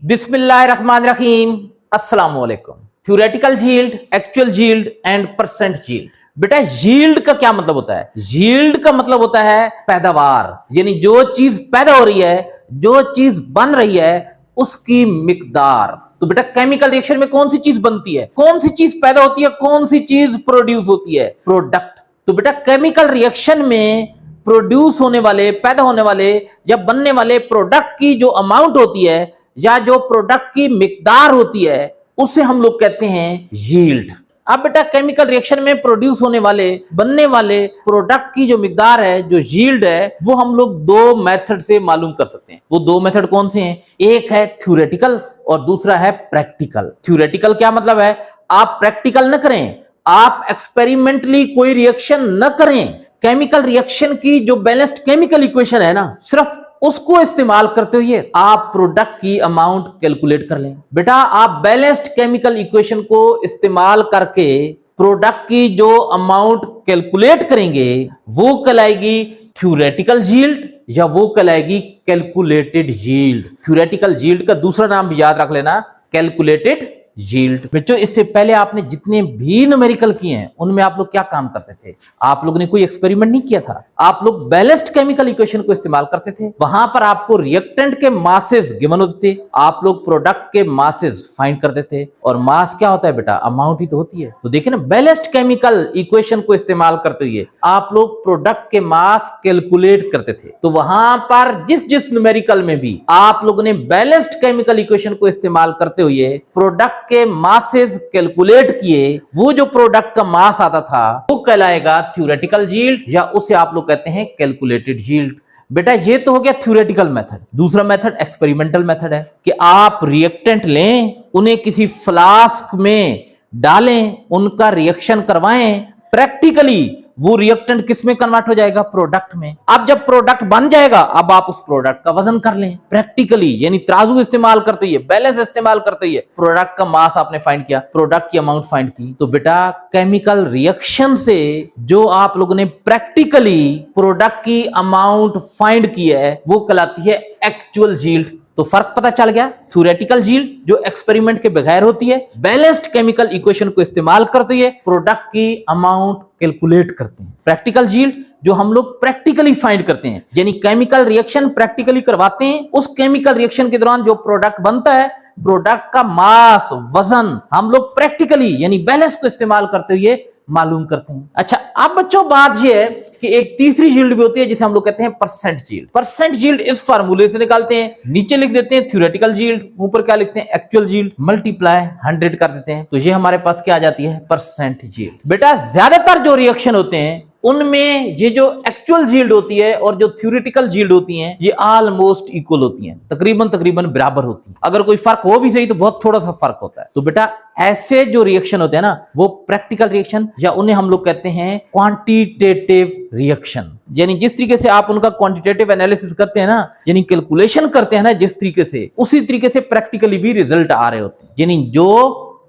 बिस्मिल्लाहिर्रहमानिर्रहीम, अस्सलाम वालेकुम। Theoretical yield, actual yield and percent yield. बेटा यील्ड का क्या मतलब होता है? यील्ड का मतलब होता है पैदावार, यानी जो चीज पैदा हो रही है, जो चीज बन रही है, उसकी मिकदार। तो बेटा केमिकल रिएक्शन में कौन सी चीज बनती है, कौन सी चीज पैदा होती है, कौन सी चीज प्रोड्यूस होती है? प्रोडक्ट। तो बेटा केमिकल रिएक्शन में प्रोड्यूस होने वाले, पैदा होने वाले या बनने वाले प्रोडक्ट की जो अमाउंट होती है या जो प्रोडक्ट की मिकदार होती है, उसे हम लोग कहते हैं यील्ड। अब बेटा केमिकल रिएक्शन में प्रोड्यूस होने वाले, बनने वाले प्रोडक्ट की जो मिकदार है, जो यील्ड है, वो हम लोग दो मेथड से मालूम कर सकते हैं। वो दो मेथड कौन से हैं? एक है थ्योरेटिकल और दूसरा है प्रैक्टिकल। थ्योरेटिकल क्या मतलब है? आप प्रैक्टिकल न करें, आप एक्सपेरिमेंटली कोई रिएक्शन न करें, केमिकल रिएक्शन की जो बैलेंस्ड केमिकल इक्वेशन है ना, सिर्फ उसको इस्तेमाल करते हुए आप प्रोडक्ट की अमाउंट कैलकुलेट कर लें। बेटा आप बैलेंस्ड केमिकल इक्वेशन को इस्तेमाल करके प्रोडक्ट की जो अमाउंट कैलकुलेट करेंगे, वो कहलाएगी थ्योरेटिकल यील्ड या वो कहलाएगी कैलकुलेटेड यील्ड। थ्योरेटिकल यील्ड का दूसरा नाम भी याद रख लेना, कैलकुलेटेड यील्ड। बच्चों इससे पहले आपने जितने भी न्यूमेरिकल किए हैं, उनमें आप लोग क्या काम करते थे? आप लोग ने कोई एक्सपेरिमेंट नहीं किया था, आप लोग बैलेंस्ड केमिकल इक्वेशन को इस्तेमाल करते थे। वहां पर आपको रिएक्टेंट के मासेस गिवन होते थे, आप लोग प्रोडक्ट के मासेस फाइंड करते थे। और मास क्या होता है बेटा? अमाउंट ही तो होती है। तो देखिए ना, बैलेंस्ड केमिकल इक्वेशन को इस्तेमाल करते हुए आप लोग प्रोडक्ट के मास कैलकुलेट करते थे। तो वहां पर जिस न्यूमेरिकल में भी आप लोगों ने बैलेंस्ड केमिकल इक्वेशन को इस्तेमाल करते हुए प्रोडक्ट के मासेस कैलकुलेट किए, वो जो प्रोडक्ट का मास आता था वो कहलाएगा थ्योरेटिकल यील्ड या उसे आप लोग कहते हैं कैलकुलेटेड यील्ड। बेटा ये तो हो गया थ्योरेटिकल मेथड। दूसरा मेथड एक्सपेरिमेंटल मेथड है कि आप रिएक्टेंट लें, उन्हें किसी फ्लास्क में डालें, उनका रिएक्शन करवाएं, प्रैक्टिकली वो रिएक्टेंट किस में कन्वर्ट हो जाएगा? प्रोडक्ट में। अब जब प्रोडक्ट बन जाएगा, अब आप उस प्रोडक्ट का वजन कर लें प्रैक्टिकली, यानी तराजू इस्तेमाल करते हुए, बैलेंस इस्तेमाल करते हुए प्रोडक्ट का मास आपने फाइंड किया, प्रोडक्ट की अमाउंट फाइंड की। तो बेटा केमिकल रिएक्शन से जो आप लोगों ने प्रैक्टिकली प्रोडक्ट की अमाउंट फाइंड की है, वो कहलाती है एक्चुअल यील्ड। तो फर्क पता चल गया, थ्योरेटिकल यील्ड जो एक्सपेरिमेंट के बगैर होती है, बैलेंस्ड केमिकल इक्वेशन को इस्तेमाल करते हुए प्रोडक्ट की अमाउंट कैलकुलेट करते हैं। प्रैक्टिकल यील्ड जो हम लोग प्रैक्टिकली फाइंड करते हैं, यानी केमिकल रिएक्शन प्रैक्टिकली करवाते हैं, उस केमिकल रिएक्शन के दौरान जो प्रोडक्ट बनता है, प्रोडक्ट का मास, वजन हम लोग प्रैक्टिकली यानी बैलेंस को इस्तेमाल करते हुए मालूम करते हैं। अच्छा अब बच्चों बात यह है कि एक तीसरी यील्ड भी होती है जिसे हम लोग कहते हैं परसेंट यील्ड। परसेंट यील्ड इस फार्मूले से निकालते हैं, नीचे लिख देते हैं थ्योरेटिकल यील्ड, ऊपर क्या लिखते हैं? एक्चुअल यील्ड, मल्टीप्लाई 100 कर देते हैं, तो ये हमारे पास क्या आ जाती है? Percent yield. बेटा ज्यादातर जो रिएक्शन होते हैं उनमें ये जो एक्चुअल यील्ड होती है और जो थ्योरेटिकल यील्ड होती हैं, ये ऑलमोस्ट इक्वल होती हैं, तकरीबन बराबर होती हैं। अगर कोई फर्क हो भी सही तो बहुत थोड़ा सा फर्क होता है। तो बेटा ऐसे जो रिएक्शन होते हैं ना, वो प्रैक्टिकल रिएक्शन या उन्हें हम लोग कहते हैं क्वांटिटेटिव रिएक्शन। यानी जिस तरीके से आप उनका क्वांटिटेटिव एनालिसिस करते हैं ना, यानी कैलकुलेशन करते हैं ना जिस तरीके से, उसी तरीके से प्रैक्टिकली भी रिजल्ट आ रहे होते हैं। यानी जो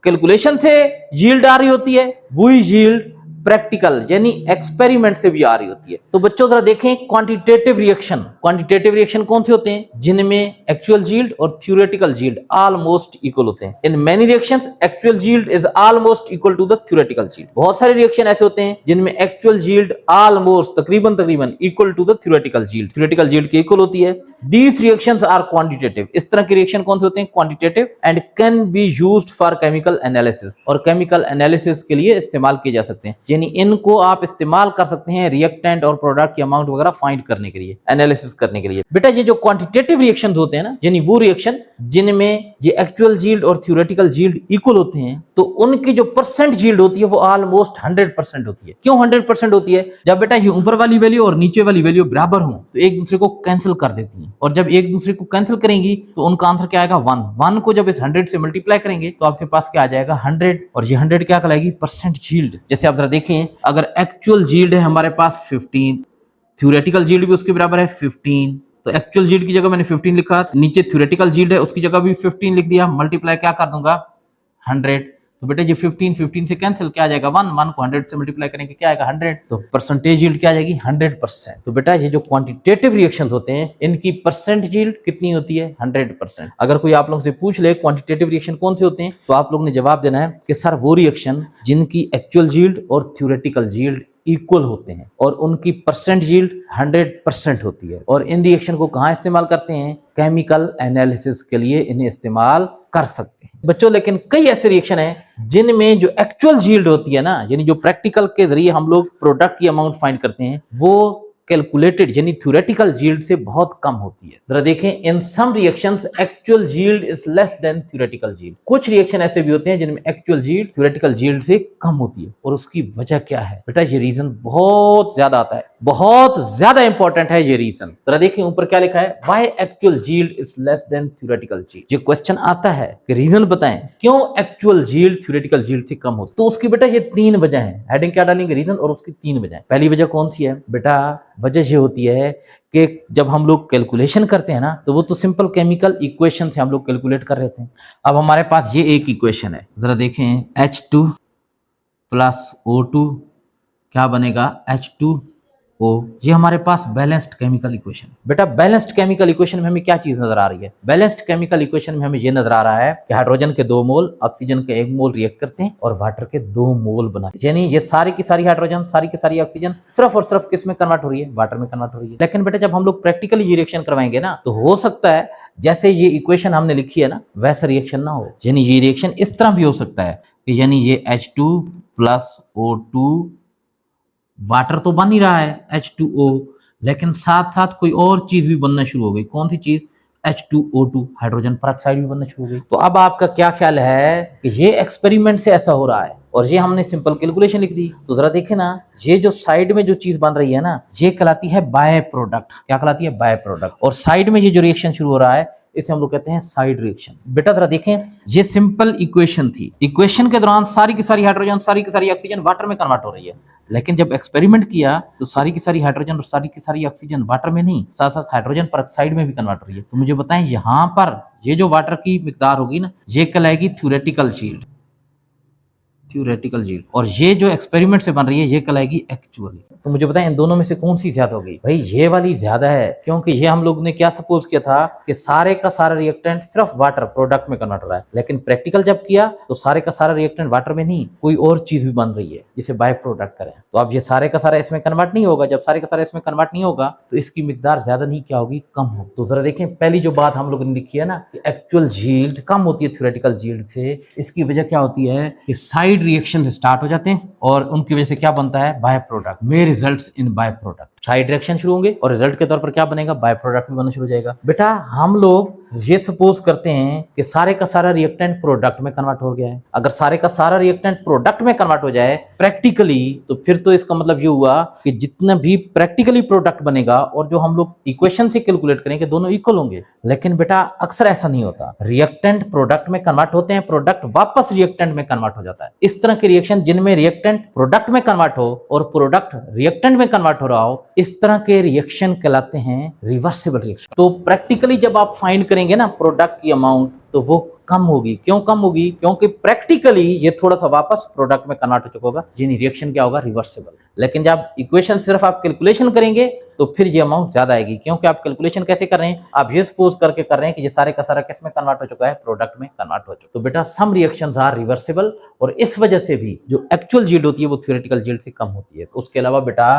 कैलकुलेशन से यील्ड आ रही होती है, वही यील्ड प्रैक्टिकल यानी एक्सपेरिमेंट से भी आ रही होती है। तो बच्चों जरा देखें क्वांटिटेटिव रिएक्शन। क्वांटिटेटिव रिएक्शन कौन से होते हैं? जिनमें एक्चुअल यील्ड और थ्योरेटिकल यील्ड ऑलमोस्ट इक्वल होते हैं। In many reactions actual yield is almost equal to the theoretical yield. बहुत सारे रिएक्शन ऐसे होते हैं जिनमें एक्चुअल यील्ड ऑलमोस्ट तकरीबन equal to the theoretical yield, theoretical yield के इक्वल होती है। These reactions are quantitative. इस तरह के रिएक्शन कौन से होते हैं? Quantitative and can be used for chemical analysis, और केमिकल एनालिसिस के लिए इस्तेमाल किए जा सकते हैं। यानी इनको आप इस्तेमाल कर सकते हैं रिएक्टेंट और प्रोडक्ट की अमाउंट वगैरह फाइंड करने के लिए, एनालिसिस करने के लिए। बेटा ये जो क्वांटिटेटिव रिएक्शन होते हैं ना, यानी वो रिएक्शन जिनमें ये एक्चुअल यील्ड और थ्योरेटिकल यील्ड इक्वल होते हैं, तो उनकी जो परसेंट यील्ड होती है वो ऑलमोस्ट 100% होती है। क्यों 100% होती है? जब बेटा ये ऊपर वाली वैल्यू और नीचे वाली वैल्यू बराबर हो तो एक दूसरे को कैंसिल कर देती हैं, और जब एक दूसरे को कैंसिल करेंगी तो उनका आंसर क्या आएगा? 1 को जब इस 100 से मल्टीप्लाई करेंगे तो आपके पास क्या आ जाएगा? 100, और ये 100 क्या कहलाएगी? Percent yield. जैसे आप जरा देखें, अगर एक्चुअल यील्ड है हमारे पास 15, थ्योरेटिकल यील्ड भी उसके बराबर है 15, तो एक्चुअल यील्ड की जगह मैंने 15 लिखा, नीचे थ्योरेटिकल यील्ड है उसकी जगह भी 15 लिख दिया, मल्टीप्लाई क्या कर दूंगा? 100, तो बेटा ये 15 से कैंसिल, क्या आ जाएगा 1 को 100 से मल्टीप्लाई करेंगे क्या आएगा 100, तो परसेंटेज यील्ड क्या आ जाएगी 100%। तो बेटा ये जो क्वांटिटेटिव रिएक्शंस होते हैं इनकी परसेंट यील्ड कितनी होती है 100%। अगर कोई आप लोगों से पूछ ले क्वांटिटेटिव रिएक्शन कौन से होते हैं, तो आप लोग ने जवाब देना है कि सर वो रिएक्शन जिनकी एक्चुअल यील्ड और थ्योरेटिकल यील्ड इक्वल होते हैं और उनकी परसेंट यील्ड 100% होती है। और इन रिएक्शन को कहाँ इस्तेमाल करते हैं, केमिकल एनालिसिस के लिए इन्हें इस्तेमाल कर सकते हैं बच्चों। लेकिन कई ऐसे रिएक्शन हैं जिनमें जो एक्चुअल यील्ड होती है ना, यानी जो प्रैक्टिकल के जरिए हम लोग प्रोडक्ट की अमाउंट फाइंड करते हैं, वो कैलकुलेटेड यानी थ्योरेटिकल यील्ड से बहुत कम होती है। जरा देखें, in some reactions actual yield is less than theoretical yield. कुछ रिएक्शन ऐसे भी होते हैं जिनमें एक्चुअल यील्ड थ्योरेटिकल यील्ड से कम होती है, और उसकी वजह क्या है बेटा, ये रीजन बहुत ज्यादा आता है, बहुत ज्यादा इंपॉर्टेंट है ये रीजन। जरा देखें ऊपर क्या लिखा है, why actual yield is less than theoretical yield. ये क्वेश्चन आता है कि रीजन बताएं क्यों एक्चुअल यील्ड थ्योरेटिकल यील्ड से कम होती है। तो उसकी बेटा ये 3 वजह है। हेडिंग क्या डालेंगे, रीजन और उसकी 3 वजह। पहली वजह कौन सी है बेटा, वजह ये होती है कि जब हम लोग कैलकुलेशन करते हैं ना, तो वो तो सिंपल केमिकल इक्वेशन से हम लोग कैलकुलेट कर रहे थे। अब हमारे पास ये एक इक्वेशन है, जरा देखें, H2 प्लस O2 क्या बनेगा H2O। ये हमारे पास बैलेंस्ड केमिकल इक्वेशन। बेटा बैलेंस्ड केमिकल इक्वेशन में हमें क्या चीज नजर आ रही है, बैलेंस्ड केमिकल इक्वेशन में हमें ये नजर आ रहा है कि हाइड्रोजन के 2 मोल, ऑक्सीजन के 1 मोल रिएक्ट करते हैं और वाटर के 2 मोल बनाते हैं। यानी ये सारी की सारी हाइड्रोजन, सारी की सारी ऑक्सीजन सिर्फ और सिर्फ किस में कन्वर्ट हो रही है, वाटर में कन्वर्ट हो रही है। लेकिन बेटा जब हम लोग प्रैक्टिकली ये रिएक्शन करवाएंगे ना, तो हो सकता है जैसे ये इक्वेशन हमने लिखी है ना, वैसा रिएक्शन ना हो। यानी ये रिएक्शन इस तरह भी हो सकता है कि यानी ये H2 प्लस O2 वाटर तो बन ही रहा है H2O, लेकिन साथ साथ कोई और चीज भी बनना शुरू हो गई। कौन सी चीज, H2O2 हाइड्रोजन पेरोक्साइड भी बनना शुरू हो गई। तो अब आपका क्या ख्याल है कि ये एक्सपेरिमेंट से ऐसा हो रहा है और ये हमने सिंपल कैलकुलेशन लिख दी। तो जरा देखे ना, ये जो साइड में जो चीज बन रही है ना, ये कहलाती है बाय प्रोडक्ट। क्या कहलाती है, बाय प्रोडक्ट। और साइड में ये जो रिएक्शन शुरू हो रहा है इसे हम लोग कहते हैं साइड रिएक्शन। बेटा जरा देखें, ये सिंपल इक्वेशन थी, इक्वेशन के दौरान सारी की सारी हाइड्रोजन, सारी की सारी ऑक्सीजन वाटर में कन्वर्ट हो रही है। लेकिन जब एक्सपेरिमेंट किया तो सारी की सारी हाइड्रोजन और सारी की सारी ऑक्सीजन वाटर में नहीं, साथ साथ हाइड्रोजन पेरोक्साइड में भी कन्वर्ट हो रही है। तो मुझे बताएं, यहां पर ये जो वाटर की मिकदार होगी ना, ये कहलाएगी थ्योरेटिकल यील्ड, थ्योरेटिकल यील्ड। और ये जो एक्सपेरिमेंट से बन रही है ये कहलाएगी एक्चुअली। तो मुझे बताएं इन दोनों में से कौन सी ज्यादा होगी, भाई ये वाली ज्यादा है, क्योंकि ये हम लोग ने क्या सपोज किया था कि सारे का सारा रिएक्टेंट सिर्फ वाटर प्रोडक्ट में कन्वर्ट हो रहा है। लेकिन प्रैक्टिकल जब किया तो सारे का सारा रिएक्टेंट वाटर में नहीं, कोई और चीज भी बन रही है जिसे बाय प्रोडक्ट करें। तो अब ये सारे का सारा इसमें कन्वर्ट नहीं होगा। जब सारे का सारा इसमें कन्वर्ट नहीं होगा तो इसकी मिकदार ज्यादा नहीं क्या होगी, कम होगी। तो जरा देखें, पहली जो बात हम लोग ने लिखी है ना कि एक्चुअल यील्ड कम होती है थ्योरेटिकल यील्ड से, इसकी वजह क्या होती है कि साइड रिएक्शन से स्टार्ट हो जाते हैं और उनकी वजह से क्या बनता है, बाय प्रोडक्ट में results in by product. Side reaction शुरू होंगे और रिजल्ट के तौर पर क्या बनेगा, बाय प्रोडक्ट में बनना शुरू हो जाएगा। बेटा हम लोग ये सपोज करते हैं कि सारे का सारा रिएक्टेंट प्रोडक्ट में कन्वर्ट हो गया है। अगर सारे का सारा रिएक्टेंट प्रोडक्ट में कन्वर्ट हो जाए प्रैक्टिकली, तो फिर तो इसका मतलब ये हुआ कि जितना भी प्रैक्टिकली प्रोडक्ट बनेगा और जो हम लोग इक्वेशन से कैलकुलेट करेंगे दोनों इक्वल होंगे। लेकिन बेटा अक्सर ऐसा नहीं होता, रिएक्टेंट प्रोडक्ट में कन्वर्ट होते हैं, प्रोडक्ट वापस रिएक्टेंट में कन्वर्ट हो जाता है। इस तरह के रिएक्शन जिनमें रिएक्टेंट प्रोडक्ट में कन्वर्ट हो और प्रोडक्ट रिएक्टेंट में कन्वर्ट हो रहा हो, इस तरह के रिएक्शन कहलाते हैं रिवर्सिबल रिएक्शन। तो प्रैक्टिकली जब आप फाइंड करेंगे ना प्रोडक्ट की अमाउंट, तो वो कम होगी। क्यों कम होगी, क्योंकि प्रैक्टिकली ये थोड़ा सा वापस प्रोडक्ट में कन्वर्ट हो चुका होगा, यानी रिएक्शन क्या होगा, रिवर्सिबल। लेकिन जब इक्वेशन सिर्फ आप कैलकुलेशन करेंगे तो फिर ये अमाउंट ज्यादा आएगी, क्योंकि आप कैलकुलेशन कैसे कर रहे हैं, आप ये सपोज करके कर रहे हैं कि ये सारे का सारा किस में कन्वर्ट हो चुका है, प्रोडक्ट में कन्वर्ट हो चुका। तो बेटा सम रिएक्शंस आर रिवर्सिबल, और इस वजह से भी जो एक्चुअल यील्ड होती है वो थ्योरेटिकल यील्ड से कम होती है। उसके अलावा बेटा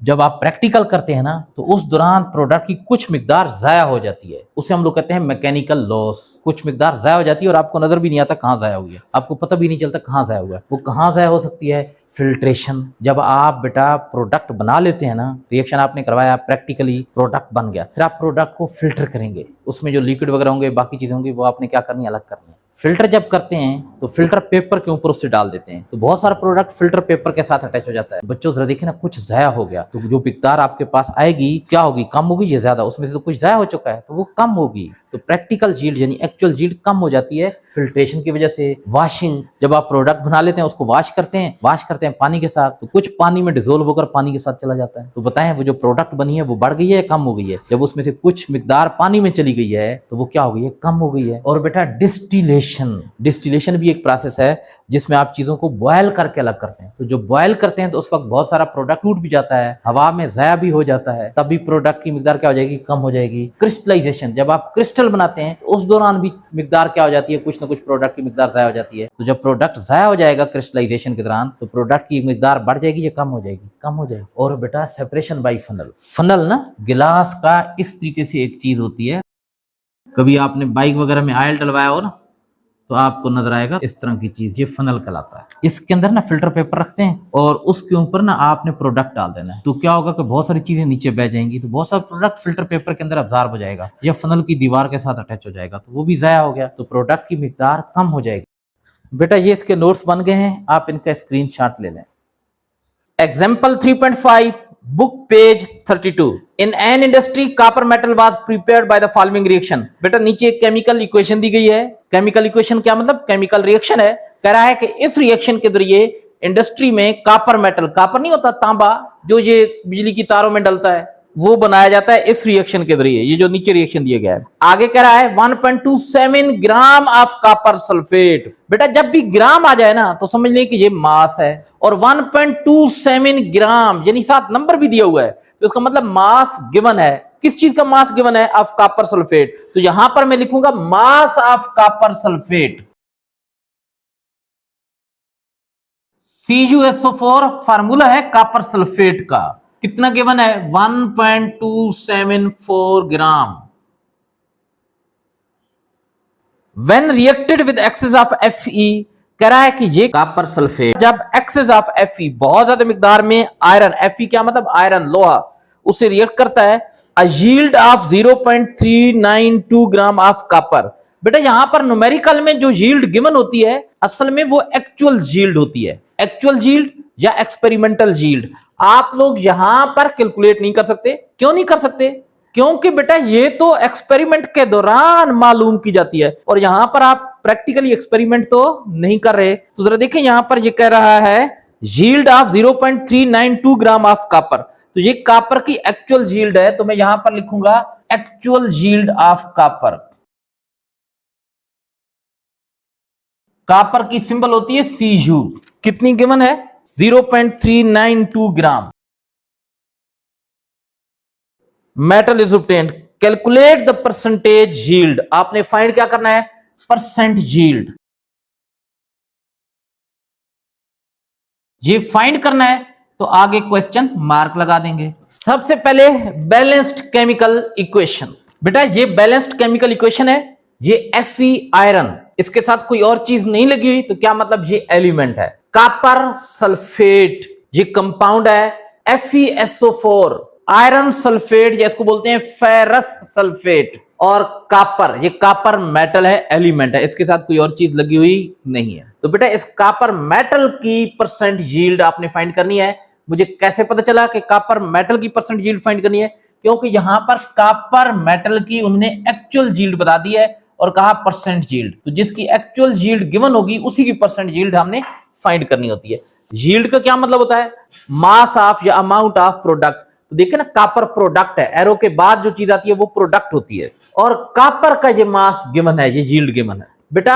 जब आप प्रैक्टिकल करते हैं ना, तो उस दौरान प्रोडक्ट की कुछ मिकदार जाया हो जाती है, उसे हम लोग कहते हैं मैकेनिकल लॉस। कुछ मिकदार जाया हो जाती है और आपको नजर भी नहीं आता कहाँ जाया हुई है, आपको पता भी नहीं चलता कहाँ जाया हुआ है। वो कहाँ जाया हो सकती है, फिल्ट्रेशन। जब आप बेटा प्रोडक्ट बना लेते हैं ना, रिएक्शन आपने करवाया, प्रैक्टिकली प्रोडक्ट बन गया, फिर आप प्रोडक्ट को फिल्टर करेंगे, उसमें जो लिक्विड वगैरह होंगे, बाकी चीजें होंगी, वो आपने क्या करनी है, अलग करनी है। फिल्टर जब करते हैं तो फिल्टर पेपर के ऊपर उससे डाल देते हैं, तो बहुत सारा प्रोडक्ट फिल्टर पेपर के साथ अटैच हो जाता है। बच्चों जरा देखिए ना, कुछ जाया हो गया तो जो मिकदार आपके पास आएगी क्या होगी, कम होगी या ज्यादा, उसमें से तो कुछ जाया हो चुका है तो वो कम होगी। तो प्रैक्टिकल यील्ड यानी एक्चुअल यील्ड कम हो जाती है फिल्ट्रेशन की वजह से। वॉशिंग, जब आप प्रोडक्ट बना लेते हैं उसको वॉश करते हैं पानी के साथ, तो कुछ पानी में डिसोल्व होकर पानी के साथ चला जाता है। तो बताएं वो जो प्रोडक्ट बनी है वो बढ़ गई है या कम हो गई है? जब उसमें से कुछ मिकदार पानी में चली गई है तो वो क्या हो गई है? कम हो गई है। और बेटा डिस्टिलेशन भी एक प्रोसेस है जिसमें आप चीजों को बॉयल करके अलग करते हैं। तो जो बॉयल करते हैं तो उस वक्त बहुत सारा प्रोडक्ट टूट भी जाता है, हवा में ज़ाया भी हो जाता है, तब भी प्रोडक्ट की मिकदार क्या हो जाएगी? कम हो जाएगी। क्रिस्टलाइजेशन, जब आप क्रिस्टल बनाते हैं तो उस दौरान भी मिकदार क्या हो जाती है? कुछ ना कुछ प्रोडक्ट की मिकदार ज़ाया हो जाती है। तो जब प्रोडक्ट ज़ाया हो जाएगा क्रिस्टलाइजेशन के दौरान तो प्रोडक्ट की मिकदार बढ़ जाएगी या कम हो जाएगी? कम हो जाएगी। और बेटा सेपरेशन बाय फनल ना गिलास का इस तरीके से एक चीज होती है, कभी आपने बाइक वगैरह में ऑयल डलवाया हो ना तो आपको नजर आएगा इस तरह की चीज, ये फनल कहलाता है। इसके अंदर ना फिल्टर पेपर रखते हैं और उसके ऊपर ना आपने प्रोडक्ट डाल देना है, तो क्या होगा कि बहुत सारी चीजें नीचे बह जाएंगी, तो बहुत सारा प्रोडक्ट फिल्टर पेपर के अंदर अब्जॉर्ब हो जाएगा या फनल की दीवार के साथ अटैच हो जाएगा, तो वो भी ज़ाया हो गया, तो प्रोडक्ट की मिकदार कम हो जाएगी। बेटा ये इसके नोट्स बन गए हैं, आप इनका स्क्रीनशॉट ले लें। Example 3.5 book page 32। In an industry copper metal was prepared by the following reaction. बेटा नीचे एक केमिकल इक्वेशन दी गई है। केमिकल इक्वेशन क्या मतलब? केमिकल रिएक्शन है। कह रहा है कि इस रिएक्शन के जरिए इंडस्ट्री में कॉपर मेटल, कॉपर नहीं होता तांबा जो ये बिजली की तारों में डलता है, वो बनाया जाता है इस रिएक्शन के जरिए। ये जो नीचे रिएक्शन दिया गया है, आगे कह रहा है 1.27 ग्राम ऑफ कॉपर सल्फेट। बेटा जब भी ग्राम आ जाए ना तो समझ लें कि ये मास है, और 1.27 ग्राम यानी साथ नंबर भी दिया हुआ है, तो इसका मतलब मास गिवन है। किस चीज का मास गिवन है? Of copper sulphate. तो यहां पर मैं लिखूंगा mass of copper sulphate, CuSO4 formula है कॉपर सल्फेट का। कितना गिवन है? 1.274 ग्राम। When reacted with excess of Fe, कह रहा है कि ये कॉपर सल्फेट जब एक्सेस ऑफ Fe बहुत ज्यादा मिकदार में आयरन, Fe क्या मतलब? आयरन, लोहा, उसे रिएक्ट करता है, a yield of 0.392 gram of copper. बेटा यहां पर न्यूमेरिकल में जो यील्ड गिवन होती है असल में वो एक्चुअल यील्ड होती है। एक्चुअल यील्ड या एक्सपेरिमेंटल यील्ड आप लोग यहां पर कैलकुलेट नहीं कर सकते। क्यों नहीं कर सकते? क्योंकि बेटा ये तो एक्सपेरिमेंट के दौरान मालूम की जाती है, और यहां पर आप प्रैक्टिकली एक्सपेरिमेंट तो नहीं कर रहे। तो जरा देखें यहां पर ये कह रहा है yield of 0.392 gram of copper, तो ये कॉपर की एक्चुअल यील्ड है, तो मैं यहां पर लिखूंगा actual yield of copper. Copper की सिंबल होती है Cu। कितनी गिवन है? 0.392 gram. Metal is obtained, calculate the percentage yield. आपने फाइंड क्या करना है? Percent yield. ये फाइंड करना है तो आगे क्वेश्चन मार्क लगा देंगे। सबसे पहले बैलेंस्ड केमिकल इक्वेशन। बेटा ये बैलेंस्ड केमिकल इक्वेशन है, ये Fe आयरन, इसके साथ कोई और चीज नहीं लगी हुई, तो क्या मतलब? ये एलिमेंट है। कॉपर सल्फेट ये कंपाउंड है, FeSO4 आयरन सल्फेट, या इसको बोलते हैं फेरस सल्फेट, और कॉपर ये कॉपर मेटल है, एलिमेंट है, इसके साथ कोई और चीज लगी हुई नहीं है। तो बेटा इस कॉपर मेटल की परसेंट यील्ड आपने फाइंड करनी है। मुझे कैसे पता चला कि कॉपर मेटल की परसेंट यील्ड फाइंड करनी है? क्योंकि यहां पर कॉपर मेटल की उन्होंने एक्चुअल यील्ड बता दी है और कहा परसेंट यील्ड, तो जिसकी एक्चुअल यील्ड गिवन होगी उसी की परसेंट यील्ड हमने फाइंड करनी होती है। यील्ड का क्या मतलब होता है? मास ऑफ या अमाउंट ऑफ प्रोडक्ट। तो देखिए ना कॉपर प्रोडक्ट है, एरो के बाद जो चीज आती है वो प्रोडक्ट होती है, और कॉपर का ये मास गिवन है, ये यील्ड गिवन है। बेटा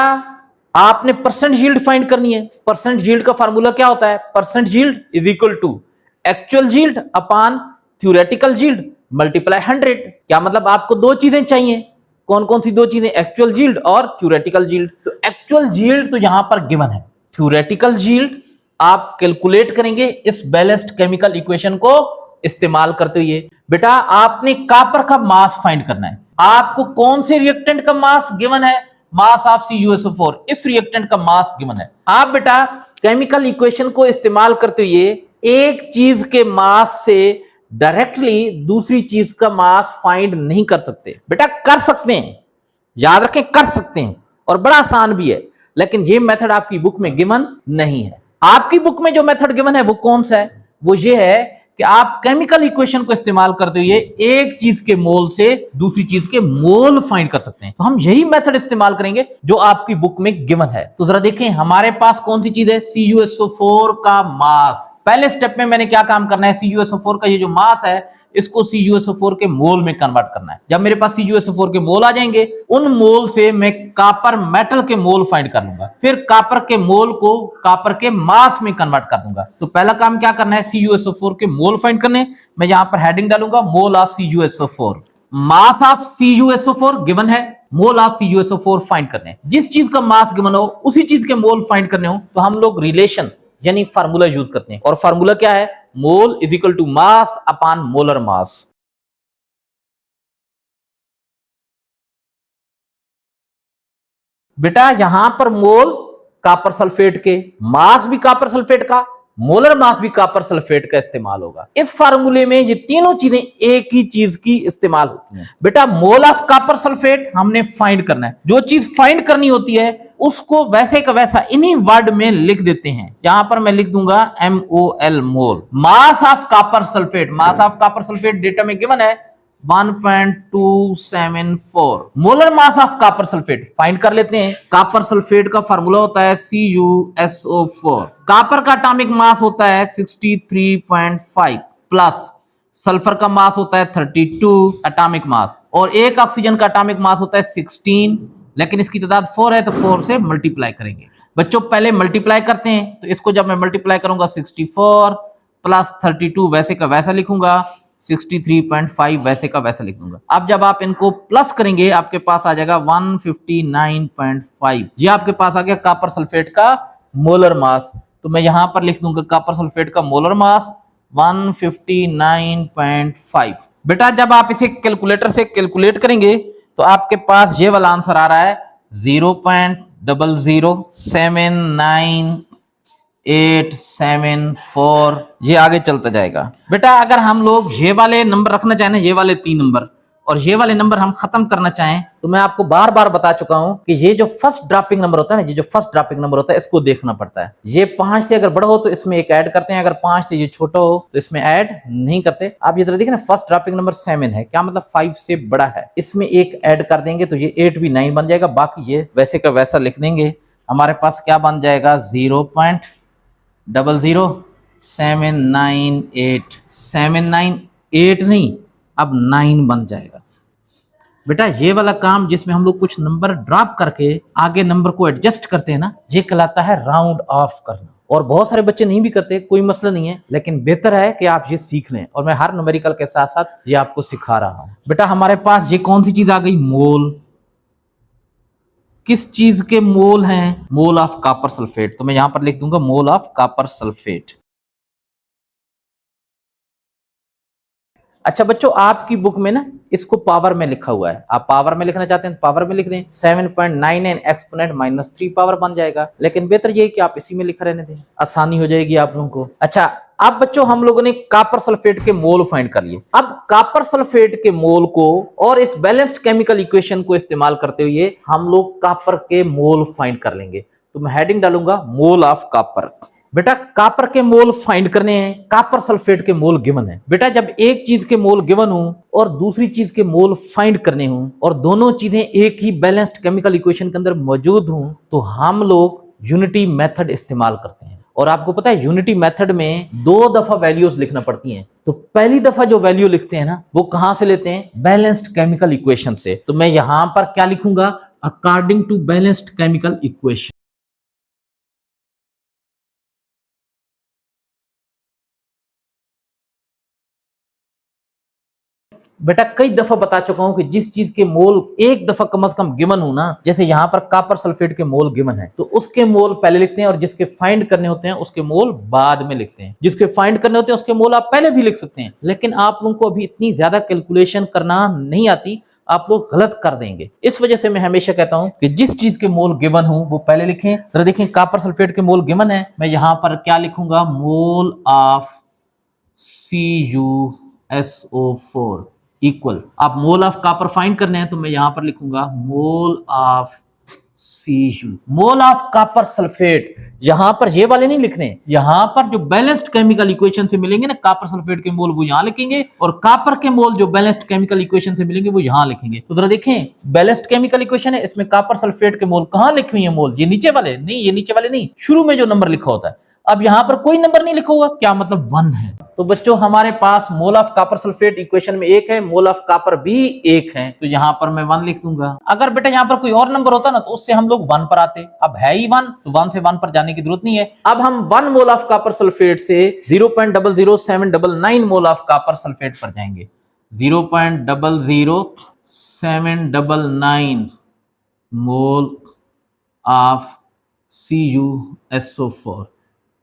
आपने परसेंट यील्ड फाइंड करनी है। परसेंट यील्ड का फार्मूला क्या होता है? Percent yield is equal to actual yield upon theoretical yield multiply 100। क्या मतलब? आपको दो चीजें चाहिए। कौन कौन सी दो चीजें? एक्चुअल यील्ड और थ्योरेटिकल यील्ड। तो एक्चुअल यील्ड तो यहां पर गिवन है, थ्योरेटिकल यील्ड आप कैलकुलेट करेंगे इस बैलेंस्ड केमिकल इक्वेशन को इस्तेमाल करते हुए। बेटा आपने कॉपर का मास फाइंड करना है। आपको कौन से रिएक्टेंट का मास गिवन है? मास ऑफ CuSO4, इस रिएक्टेंट का मास गिवन है। आप बेटा केमिकल इक्वेशन को इस्तेमाल करते हुए एक चीज के मास से डायरेक्टली दूसरी चीज का मास फाइंड नहीं कर सकते। बेटा कर सकते हैं, याद रखें कर सकते हैं, और बड़ा आसान भी है, लेकिन ये मेथड आपकी बुक में गिवन नहीं है। आपकी बुक में जो मेथड गिवन है वो कौन सा है? वो ये है कि आप केमिकल इक्वेशन को इस्तेमाल करते हुए एक चीज के मोल से दूसरी चीज के मोल फाइंड कर सकते हैं। तो हम यही मेथड इस्तेमाल करेंगे जो आपकी बुक में गिवन है। तो जरा देखें हमारे पास कौन सी चीज है, CuSO4 का मास। पहले स्टेप में मैंने क्या काम करना है, CuSO4 का ये जो मास है इसको CuSO4 के मोल में कन्वर्ट करना है। जब मेरे पास CuSO4 के मोल आ जाएंगे, उन मोल से मैं कॉपर मेटल के मोल फाइंड कर लूंगा, फिर कॉपर के मोल को कॉपर के मास में कन्वर्ट कर दूंगा। तो पहला काम क्या करना है, CuSO4 के मोल फाइंड करने। मैं यहां पर हेडिंग डालूंगा mole of CuSO4। Mass of CuSO4 given है, मोल ऑफ CuSO4 फाइंड करने। जिस चीज का मास गिवन हो उसी चीज के मोल फाइंड करने हो तो हम लोग रिलेशन यानी फार्मूला यूज करते हैं। और फार्मूला क्या है, mole is equal to mass upon molar mass. बेटा यहां पर मोल कॉपर सल्फेट के, मास भी कॉपर सल्फेट का, मोलर मास भी कॉपर सल्फेट का इस्तेमाल होगा। इस फार्मूले में ये तीनों चीजें एक ही चीज की इस्तेमाल होती हैं। बेटा मोल ऑफ कॉपर सल्फेट हमने फाइंड करना है। जो चीज फाइंड करनी होती है उसको वैसे का वैसा इन्हीं वर्ड में लिख देते हैं। यहां पर मैं लिख दूंगा MOL mole. Mass of copper sulphate, mass of copper sulphate data में गिवन है 1.274। Molar mass of copper sulphate find कर लेते हैं। कॉपर सल्फेट का फार्मूला होता है CuSO4। कॉपर का एटॉमिक मास होता है 63.5 प्लस सल्फर का मास होता है 32 एटॉमिक मास, और एक ऑक्सीजन का एटॉमिक मास होता है 16, लेकिन इसकी तादाद 4 है तो 4 से मल्टीप्लाई करेंगे। बच्चों पहले मल्टीप्लाई करते हैं, तो इसको जब मैं मल्टीप्लाई करूंगा 64 प्लस 32 वैसे का वैसा लिखूंगा, 63.5 वैसे का वैसा लिख दूंगा। अब जब आप इनको प्लस करेंगे आपके पास आ जाएगा 159.5। ये आपके पास आ गया कॉपर सल्फेट का मोलर मास। तो मैं यहां पर लिख दूंगा कॉपर सल्फेट का मोलर मास 159.5। बेटा जब आप इसे कैलकुलेटर से कैलकुलेट करेंगे तो आपके पास ये वाला आंसर आ रहा है 0.0079874। ये आगे चलता जाएगा। बेटा अगर हम लोग ये वाले नंबर रखना चाहें, ये वाले 3 नंबर, और ये वाले नंबर हम खत्म करना चाहें, तो मैं आपको बार बार बता चुका हूं कि ये जो फर्स्ट ड्रॉपिंग नंबर होता है ना, ये जो फर्स्ट ड्रॉपिंग नंबर होता है इसको देखना पड़ता है। ये 5 से अगर बड़ा हो तो इसमें एक ऐड करते हैं, अगर 5 से ये छोटा हो तो इसमें ऐड नहीं करते। आप ये देखिए ना, फर्स्ट ड्रॉपिंग नंबर 7 है, क्या मतलब 5 से बड़ा है, इसमें एक ऐड कर देंगे तो ये 8 भी 9 बन जाएगा। बाकी ये वैसे का वैसा लिख देंगे, हमारे पास क्या बन जाएगा 0.00798। 798 नहीं, अब 9 बन जाएगा। बेटा ये वाला काम जिसमें हम लोग कुछ नंबर ड्रॉप करके आगे नंबर को एडजस्ट करते हैं ना, ये कहलाता है राउंड ऑफ करना। और बहुत सारे बच्चे नहीं भी करते, कोई मसला नहीं है, लेकिन बेहतर है कि आप ये सीख लें, और मैं हर न्यूमेरिकल के साथ साथ ये आपको सिखा रहा हूं। बेटा हमारे पास ये कौन सी चीज आ गई, मोल। किस चीज के मोल हैं, मोल ऑफ कॉपर सल्फेट। तो मैं यहां पर लिख दूंगा मोल ऑफ कॉपर सल्फेट। अच्छा बच्चों आपकी बुक में ना इसको पावर में लिखा हुआ है, आप पावर में लिखना चाहते हैं पावर में लिख दें, 7.99 एक्सपोनेंट -3 पावर बन जाएगा। लेकिन बेहतर ये है कि आप इसी में लिखा रहने दें, आसानी हो जाएगी आप लोगों को। अच्छा अब बच्चों हम लोगों ने कॉपर सल्फेट के मोल फाइंड कर लिए। अब कॉपर सल्फेट के मोल को और इस बैलेंस्ड केमिकल इक्वेशन को इस्तेमाल करते हुए हम लोग कॉपर के मोल फाइंड कर लेंगे। तो मैं हेडिंग डालूंगा मोल ऑफ कॉपर। बेटा कॉपर के मोल फाइंड करने हैं, कॉपर सल्फेट के मोल गिवन है। बेटा जब एक चीज के मोल गिवन हो और दूसरी चीज के मोल फाइंड करने हो और दोनों चीजें एक ही बैलेंस्ड केमिकल इक्वेशन के अंदर मौजूद हो, तो हम लोग यूनिटी मेथड इस्तेमाल करते हैं। और आपको पता है यूनिटी मेथड में 2 दफा वैल्यूज लिखना पड़ती हैं। तो पहली दफा जो वैल्यू लिखते हैं ना, वो कहां से लेते हैं, बैलेंस्ड केमिकल इक्वेशन से। तो मैं यहां पर क्या लिखूंगा, according to balanced chemical equation. बेटा कई दफा बता चुका हूं कि जिस चीज के मोल एक दफा कम से कम गिवन हो ना, जैसे यहां पर कॉपर सल्फेट के मोल गिवन है, तो उसके मोल पहले लिखते हैं और जिसके फाइंड करने होते हैं उसके मोल बाद में लिखते हैं। जिसके फाइंड करने होते हैं उसके मोल आप पहले भी लिख सकते हैं, लेकिन आप लोगों को अभी इतनी ज्यादा कैलकुलेशन करना नहीं आती, आप लोग गलत कर देंगे। इस वजह से मैं हमेशा कहता हूं कि जिस चीज के मोल गिवन हो वो पहले लिखें। जरा देखें कॉपर सल्फेट के मोल गिवन है, मैं यहां पर क्या लिखूंगा, मोल ऑफ CuSO4 इक्वल, आप मोल ऑफ कॉपर फाइंड करने हैं तो मैं यहां पर लिखूंगा mole of Cu। Mole of copper sulphate, यहां पर ये वाले नहीं लिखने, यहां पर जो बैलेंस्ड केमिकल इक्वेशन से मिलेंगे ना कॉपर सल्फेट के मोल, वो यहां लिखेंगे, और कॉपर के मोल जो बैलेंस्ड केमिकल इक्वेशन से मिलेंगे वो यहां लिखेंगे। तो जरा देखें, बैलेंस्ड केमिकल इक्वेशन है, इसमें कॉपर सल्फेट के मोल कहां लिखे हुए हैं? मोल ये नीचे वाले नहीं, ये नीचे वाले नहीं, शुरू में जो नंबर लिखा होता है। अब यहां पर कोई नंबर नहीं लिखा हुआ, क्या मतलब 1 है। तो बच्चों हमारे पास mole of copper sulphate equation में 1 है, मोल ऑफ कॉपर भी 1 है, तो यहां पर मैं 1 लिख दूंगा। अगर बेटा यहां पर कोई और नंबर होता ना तो उससे हम लोग 1 पर आते, अब है ही 1, तो 1 से 1 पर जाने की जरूरत नहीं है। अब हम 1 मोल ऑफ कॉपर सल्फेट से 0.00799 मोल ऑफ कॉपर सल्फेट पर जाएंगे। 0.00799 मोल ऑफ CuSO4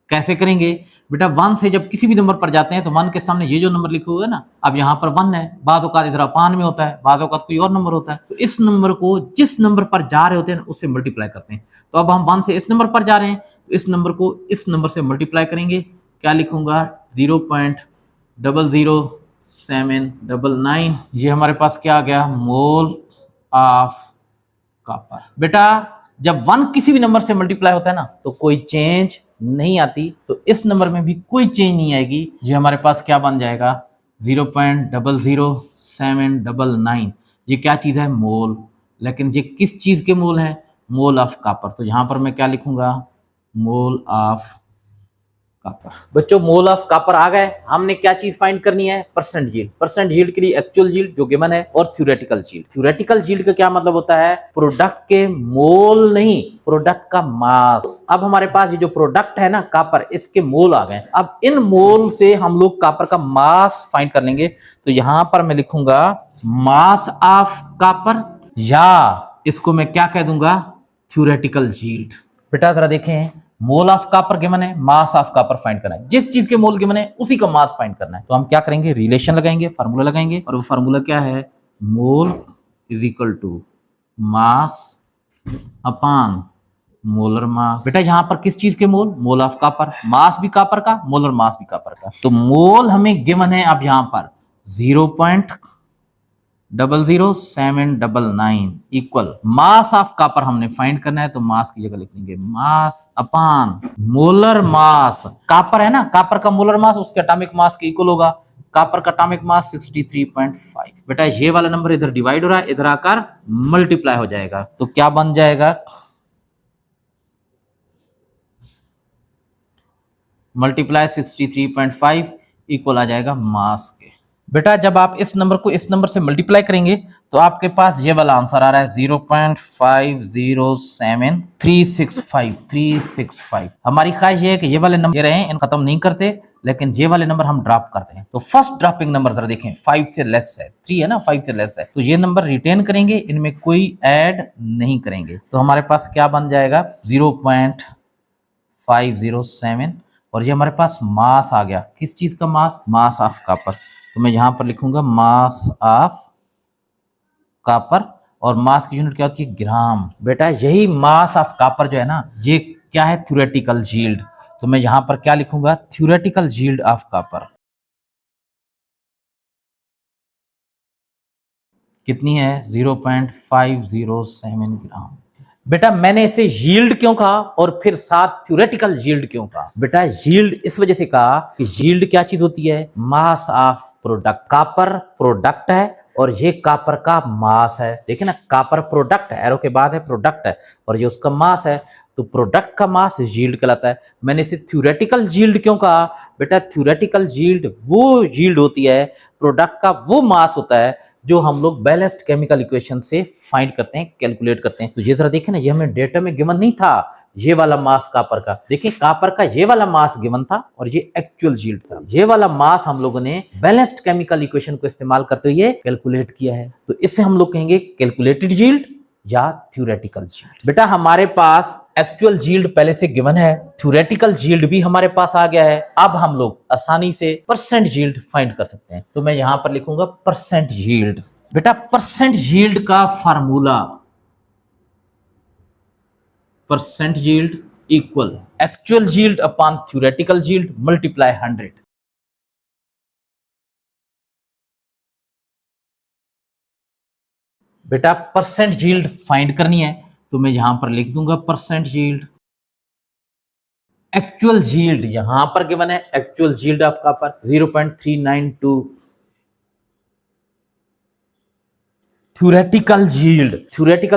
कैसे करेंगे बेटा? 1 से जब किसी भी नंबर पर जाते हैं तो 1 के सामने ये जो नंबर लिखा हुआ है ना, अब यहाँ पर 1 है, बाद औकात इधर अपान में होता है, बाद औकात कोई और नंबर होता है, तो इस नंबर को जिस नंबर पर जा रहे होते हैं उससे मल्टीप्लाई करते हैं। तो अब हम 1 से इस नंबर पर जा रहे हैं, तो इस नंबर को इस नंबर से मल्टीप्लाई करेंगे। क्या लिखूंगा? 0.00799, ये हमारे पास क्या आ गया? मोल ऑफ कॉपर। बेटा जब 1 किसी भी नंबर से मल्टीप्लाई होता है ना तो कोई चेंज नहीं आती, तो इस नंबर में भी कोई चेंज नहीं आएगी। ये हमारे पास क्या बन जाएगा? 0.00799। ये क्या चीज है? मोल। लेकिन ये किस चीज के मोल है? मोल ऑफ कॉपर। तो यहां पर मैं क्या लिखूंगा? Mole of copper. बच्चों मोल ऑफ कॉपर आ गए, हमने क्या चीज फाइंड करनी है? Percent yield. परसेंट यील्ड के लिए एक्चुअल यील्ड जो गिवन है और थ्योरेटिकल यील्ड। थ्योरेटिकल यील्ड का क्या मतलब होता है? प्रोडक्ट के मोल नहीं, प्रोडक्ट का मास। अब हमारे पास ये जो प्रोडक्ट है ना कॉपर, इसके मोल आ गए। अब इन मोल से हम लोग कॉपर का मास फाइंड कर लेंगे। तो यहां पर मैं लिखूंगा मास ऑफ कॉपर, या इसको मैं क्या कह दूंगा? Theoretical yield. बेटा जरा देखें, मोल ऑफ कॉपर गिवन है, मास ऑफ कॉपर फाइंड करना है। जिस चीज के मोल गिवन है उसी का मास फाइंड करना है। तो हम क्या करेंगे? रिलेशन लगाएंगे, फार्मूला लगाएंगे, और वो फार्मूला क्या है? Mole is equal to mass upon molar mass. बेटा यहां पर किस चीज के मोल? मोल ऑफ कॉपर। मास भी कॉपर का, मोलर मास भी कॉपर का। तो मोल हमें गिवन है अब यहां पर 0.00799 इक्वल मास ऑफ कॉपर हमने फाइंड करना है, तो मास की जगह लिख देंगे मास अपान मोलर मास। कॉपर है ना, कॉपर का मोलर मास उसके एटॉमिक मास के इक्वल होगा। कॉपर का एटॉमिक मास 63.5। बेटा ये वाला नंबर इधर डिवाइड हो रहा है, इधर आकर मल्टीप्लाई हो जाएगा, तो क्या बन जाएगा? मल्टीप्लाई 63.5 इक्वल आ जाएगा मास के। बेटा जब आप इस नंबर को इस नंबर से मल्टीप्लाई करेंगे तो आपके पास ये वाला आंसर आ रहा है 0.507365। हमारी ख्वाहिश ये है कि ये वाले नंबर रहे, इन खत्म नहीं करते, लेकिन ये वाले नंबर हम ड्रॉप करते हैं। तो फर्स्ट ड्रॉपिंग नंबर जरा देखें, 5 से लेस है, 3 है ना, 5 से लेस है, तो ये नंबर रिटेन करेंगे, इनमें कोई ऐड नहीं करेंगे। तो हमारे पास क्या बन जाएगा? 0.507, और ये हमारे पास मास आ गया। किस चीज का मास? Mass of copper. तो मैं यहां पर लिखूंगा मास ऑफ कॉपर, और मास की यूनिट क्या होती है? ग्राम। बेटा यही मास ऑफ कॉपर जो है ना, ये क्या है? Theoretical yield. तो मैं यहां पर क्या लिखूंगा? थ्योरेटिकल यील्ड ऑफ कॉपर कितनी है? 0.507 ग्राम। बेटा मैंने इसे यील्ड क्यों कहा और फिर साथ थ्योरेटिकल यील्ड क्यों कहा? बेटा यील्ड इस वजह से कहा कि यील्ड क्या चीज होती है? Mass of product. Copper product है और ये कॉपर का मास है। देखिए ना, कॉपर प्रोडक्ट है, एरो के बाद है प्रोडक्ट है, और ये उसका मास है, तो प्रोडक्ट का मास यील्ड कहलाता है। मैंने इसे थ्योरेटिकल यील्ड क्यों कहा? बेटा थ्योरेटिकल यील्ड वो यील्ड होती है, प्रोडक्ट का वो मास होता है जो हम लोग बैलेंस्ड केमिकल इक्वेशन से फाइंड करते हैं, कैलकुलेट करते हैं। तो ये जरा देखें ना, ये हमें डेटा में गिवन नहीं था, ये वाला मास कॉपर का। देखिए कॉपर का ये वाला मास गिवन था और ये एक्चुअल यील्ड था। ये वाला मास हम लोगों ने बैलेंस्ड केमिकल इक्वेशन को इस्तेमाल करते हुए कैलकुलेट किया है, तो इससे हम लोग कहेंगे कैलकुलेटेड यील्ड या थ्योरेटिकल यील्ड। बेटा हमारे पास एक्चुअल यील्ड पहले से गिवन है, थ्योरेटिकल यील्ड भी हमारे पास आ गया है। अब हम लोग आसानी से परसेंट यील्ड फाइंड कर सकते हैं। तो मैं यहां पर लिखूंगा परसेंट यील्ड। बेटा परसेंट यील्ड का formula, percent yield equal actual yield upon theoretical yield multiply 100। बेटा परसेंट यील्ड फाइंड करनी है, तो मैं यहां पर लिख दूंगा परसेंट यील्ड। एक्चुअल यील्ड यहां पर गिवन है, actual yield of copper 0.392। Theoretical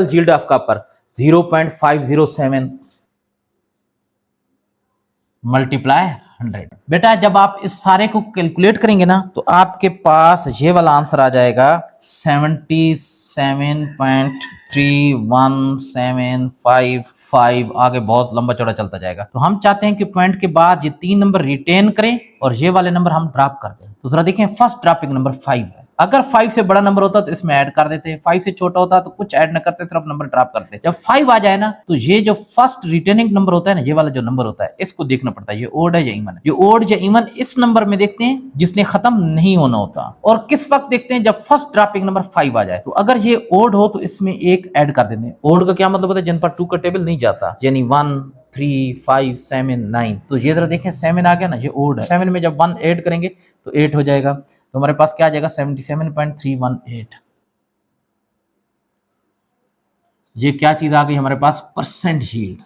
yield of copper 0.507 multiply 100। बेटा जब आप इस सारे को कैलकुलेट करेंगे ना तो आपके पास ये वाला आंसर आ जाएगा 77.31755। आगे बहुत लंबा चौड़ा चलता जाएगा। तो हम चाहते हैं कि पॉइंट के बाद ये 3 नंबर रिटेन करें और ये वाले नंबर हम ड्रॉप कर दें। तो जरा देखें, फर्स्ट ड्रॉपिंग नंबर 5 है। अगर 5 से बड़ा नंबर होता तो इसमें ऐड कर देते, 5 से छोटा होता तो कुछ ऐड न करते, सिर्फ नंबर ड्रॉप करते। जब 5 आ जाए ना तो ये जो फर्स्ट रिटर्निंग नंबर होता है ना, ये वाला जो नंबर होता है इसको देखना पड़ता है, ये ओड है या इवन है। ये ओड या इवन इस नंबर में देखते हैं जिसने खत्म नहीं होना होता, और किस वक्त देखते हैं जब फर्स्ट ड्रॉपिंग नंबर 5 आ जाए। तो अगर ये ओड हो तो इसमें एक ऐड कर देते हैं। ओड का क्या मतलब होता है? जिन पर 2 का टेबल नहीं जाता, यानी 1 3 5 7 9। तो ये जरा देखें 7 आ गया ना, ये ओड है। 7 में जब 1 ऐड करेंगे तो 8 हो जाएगा। तो हमारे पास क्या आ जाएगा 77.318। ये क्या चीज आ गई हमारे पास? Percent yield.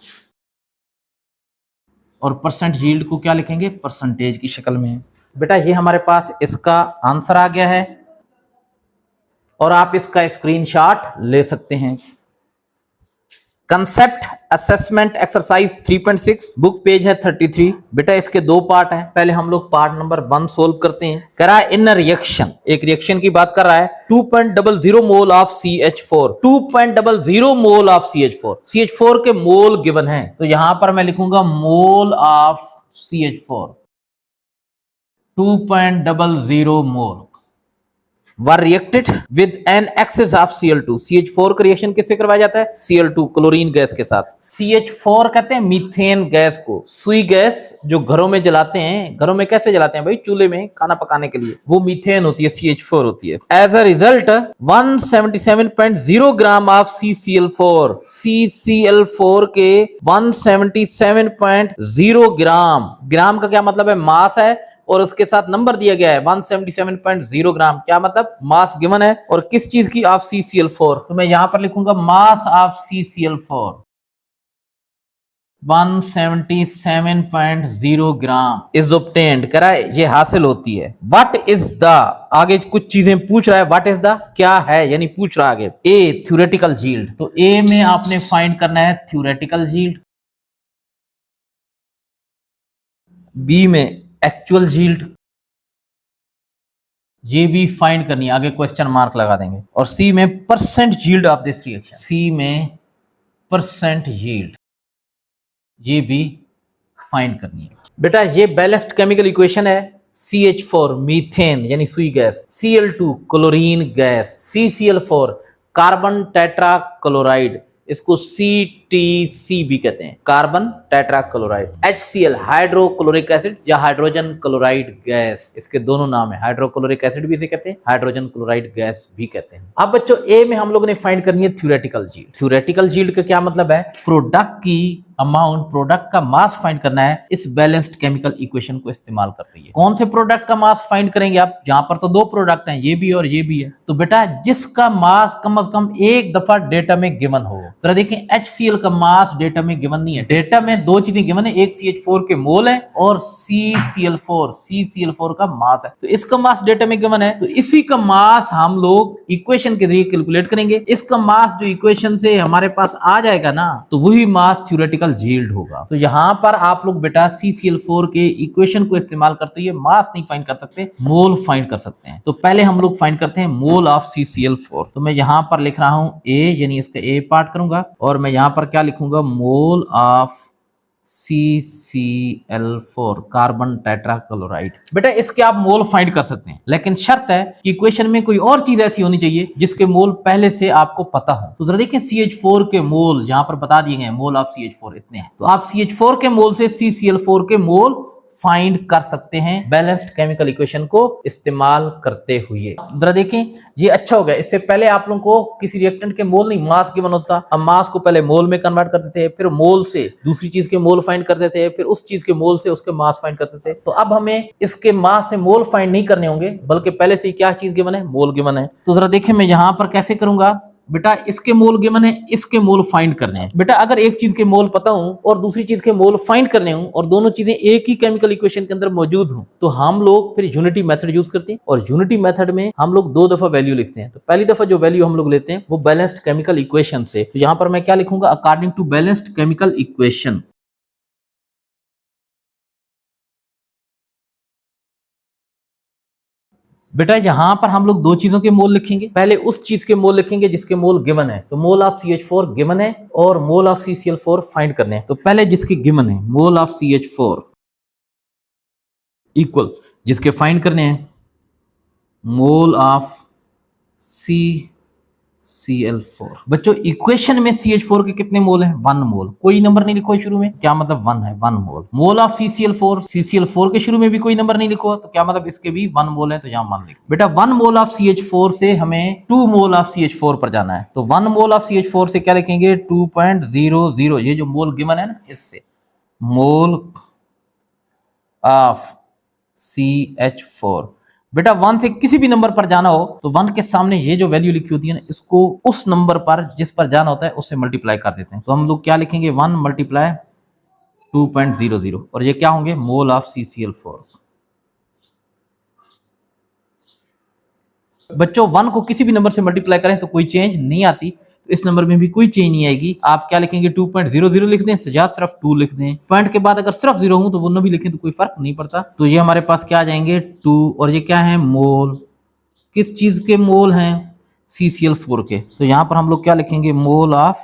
और परसेंट यील्ड को क्या लिखेंगे? परसेंटेज की शक्ल में। बेटा ये हमारे पास इसका आंसर आ गया है और आप इसका स्क्रीनशॉट ले सकते हैं। Concept assessment exercise 3.6 book page है 33। बेटा इसके 2 पार्ट हैं। पहले हम लोग पार्ट नंबर 1 सोल्व करते हैं। कह रहा है इन रिएक्शन, एक रिएक्शन की बात कर रहा है, 2.00 मोल of CH4, 2.00 mole of CH4। CH4 के मोल गिवन है, तो यहां पर मैं लिखूंगा mole of CH4 2.00 mole were reacted with an excess of Cl2। CH4 का रिएक्शन किससे करवाया जाता है? Cl2 क्लोरीन गैस के साथ। CH4 कहते हैं मीथेन गैस को। सुई गैस जो घरों में जलाते हैं, घरों में कैसे जलाते हैं भाई? चूल्हे में खाना पकाने के लिए, वो मीथेन होती है, CH4 होती है। As a result 177.0 gram of CCl4, CCl4 के 177.0 ग्राम, ग्राम का क्या मतलब है? मास है, और उसके साथ नंबर दिया गया है 177.0 ग्राम। क्या मतलब? मास गिवन है, और किस चीज की? Of CCl4। तो मैं यहां पर लिखूंगा mass of CCl4 177.0 gram is obtained. कह रहा है ये हासिल होती है। व्हाट इज द, आगे कुछ चीजें पूछ रहा है, व्हाट इज द क्या है, यानी पूछ रहा है आगे। ए थ्योरेटिकल यील्ड, तो ए में आपने फाइंड करना है थ्योरेटिकल यील्ड, बी में एक्चुअल यील्ड, ये भी फाइंड करनी है, आगे क्वेश्चन मार्क लगा देंगे, और सी में percent yield of this reaction, C में परसेंट यील्ड, ये भी फाइंड करनी है। बेटा ये बैलेंस्ड केमिकल इक्वेशन है। CH4 मीथेन यानी सुई gas, Cl2 chlorine gas, CCl4 carbon tetra chloride, इसको CTC भी कहते हैं, carbon tetra chloride. HCl hydrochloric acid या हाइड्रोजन क्लोराइड गैस, इसके दोनों नाम है, हाइड्रोक्लोरिक एसिड भी इसे कहते हैं, हाइड्रोजन क्लोराइड गैस भी कहते हैं। अब बच्चों ए में हम लोगों ने फाइंड करनी है थ्योरेटिकल यील्ड। थ्योरेटिकल यील्ड का क्या मतलब है? प्रोडक्ट की अमाउंट, प्रोडक्ट का मास फाइंड करना है इस बैलेंस्ड केमिकल इक्वेशन को इस्तेमाल करते हैं। कौन से प्रोडक्ट का मास फाइंड करेंगे आप? यहां पर तो 2 प्रोडक्ट हैं, ये भी और ये भी है। तो बेटा जिसका मास कम से कम एक दफा डेटा में गिवन हो। जरा देखें HCl का मास डेटा में गिवन नहीं है। डेटा में 2 चीजें गिवन है, एक CH4 के मोल है और CCl4 का मास है। तो इसका मास डेटा में गिवन है, तो इसी का मास हम लोग इक्वेशन के जरिए कैलकुलेट करेंगे। इसका मास जो इक्वेशन से हमारे पास आ जाएगा ना, तो वही मास थ्योरेटिकल यील्ड होगा। तो यहां पर आप लोग बेटा CCl4 के इक्वेशन को इस्तेमाल करते हुए मास नहीं फाइंड कर सकते, मोल फाइंड कर सकते हैं। तो पहले हम लोग फाइंड करते हैं मोल ऑफ CCl4। तो मैं यहां पर लिख रहा हूं A, यानी इसका A पार्ट करूंगा, और मैं यहां पर क्या लिखूंगा? Mole of CCl4 carbon tetra chloride. बेटा इसके आप मोल फाइंड कर सकते हैं, लेकिन शर्त है कि इक्वेशन में कोई और चीज ऐसी होनी चाहिए जिसके मोल पहले से आपको पता हो। तो जरा देखिए CH4 के मोल यहां पर बता दिए गए, मोल ऑफ CH4 इतने हैं। तो आप CH4 के मोल से CCl4 के मोल फाइंड कर सकते हैं बैलेंस्ड केमिकल इक्वेशन को इस्तेमाल करते हुए। जरा देखें ये अच्छा हो गया। इससे पहले आप लोगों को किसी रिएक्टेंट के मोल नहीं, मास गिवन होता। हम मास को पहले मोल में कन्वर्ट करते थे, फिर मोल से दूसरी चीज के मोल फाइंड करते थे, फिर उस चीज के मोल से उसके मास फाइंड करते थे। तो अब हमें इसके मास से मोल फाइंड नहीं करने होंगे, बल्कि पहले से क्या चीज गिवन है? मोल गिवन है। तो जरा देखें मैं यहां पर कैसे करूंगा। बेटा इसके मोल गिवन है, इसके मोल फाइंड करने हैं। बेटा अगर एक चीज के मोल पता हो और दूसरी चीज के मोल फाइंड करने हो और दोनों चीजें एक ही केमिकल इक्वेशन के अंदर मौजूद हो, तो हम लोग फिर यूनिटी मेथड यूज करते हैं। और यूनिटी मेथड में हम लोग 2 दफा वैल्यू लिखते हैं। तो पहली दफा जो वैल्यू हम लोग लेते हैं वो बैलेंस्ड केमिकल इक्वेशन से। तो यहां पर मैं क्या लिखूंगा, according to balanced chemical equation. बेटा यहां पर हम लोग 2 चीजों के मोल लिखेंगे। पहले उस चीज के मोल लिखेंगे जिसके मोल गिवन है। तो मोल ऑफ CH4 गिवन है और मोल ऑफ CCl4 फाइंड करने हैं। तो पहले जिसके गिवन है मोल ऑफ CH4 इक्वल जिसके फाइंड करने हैं मोल ऑफ CCl4। बच्चों इक्वेशन में CH4 के कितने मोल हैं? 1 मोल। कोई नंबर नहीं लिखो शुरू में, क्या मतलब 1 है, 1 मोल। मोल ऑफ CCl4, CCl4 के शुरू में भी कोई नंबर नहीं लिखो, तो क्या मतलब इसके भी 1 मोल है, तो यहां 1 लिखो। बेटा 1 मोल ऑफ CH4 से हमें 2 मोल ऑफ CH4 पर जाना है। तो 1 मोल ऑफ CH4 से क्या लिखेंगे, 2.00, ये जो मोल गिवन है ना, इससे मोल ऑफ CH4। बेटा 1 से किसी भी नंबर पर जाना हो तो 1 के सामने ये जो वैल्यू लिखी होती है ना, इसको उस नंबर पर जिस पर जाना होता है उससे मल्टीप्लाई कर देते हैं। तो हम लोग क्या लिखेंगे, 1 मल्टीप्लाई 2.00 और ये क्या होंगे, मोल ऑफ CCl4। बच्चों 1 को किसी भी नंबर से मल्टीप्लाई करें तो कोई चेंज नहीं आती, तो इस नंबर में भी कोई चेंज नहीं आएगी। आप क्या लिखेंगे, 2.00 लिख दें, सजा सिर्फ 2 लिख दें। पॉइंट के बाद अगर सिर्फ 0 हो तो वो न भी लिखें तो कोई फर्क नहीं पड़ता। तो ये हमारे पास क्या आ जाएंगे 2, और ये क्या है, मोल। किस चीज के मोल हैं, CCl4 के। तो यहां पर हम लोग क्या लिखेंगे, मोल ऑफ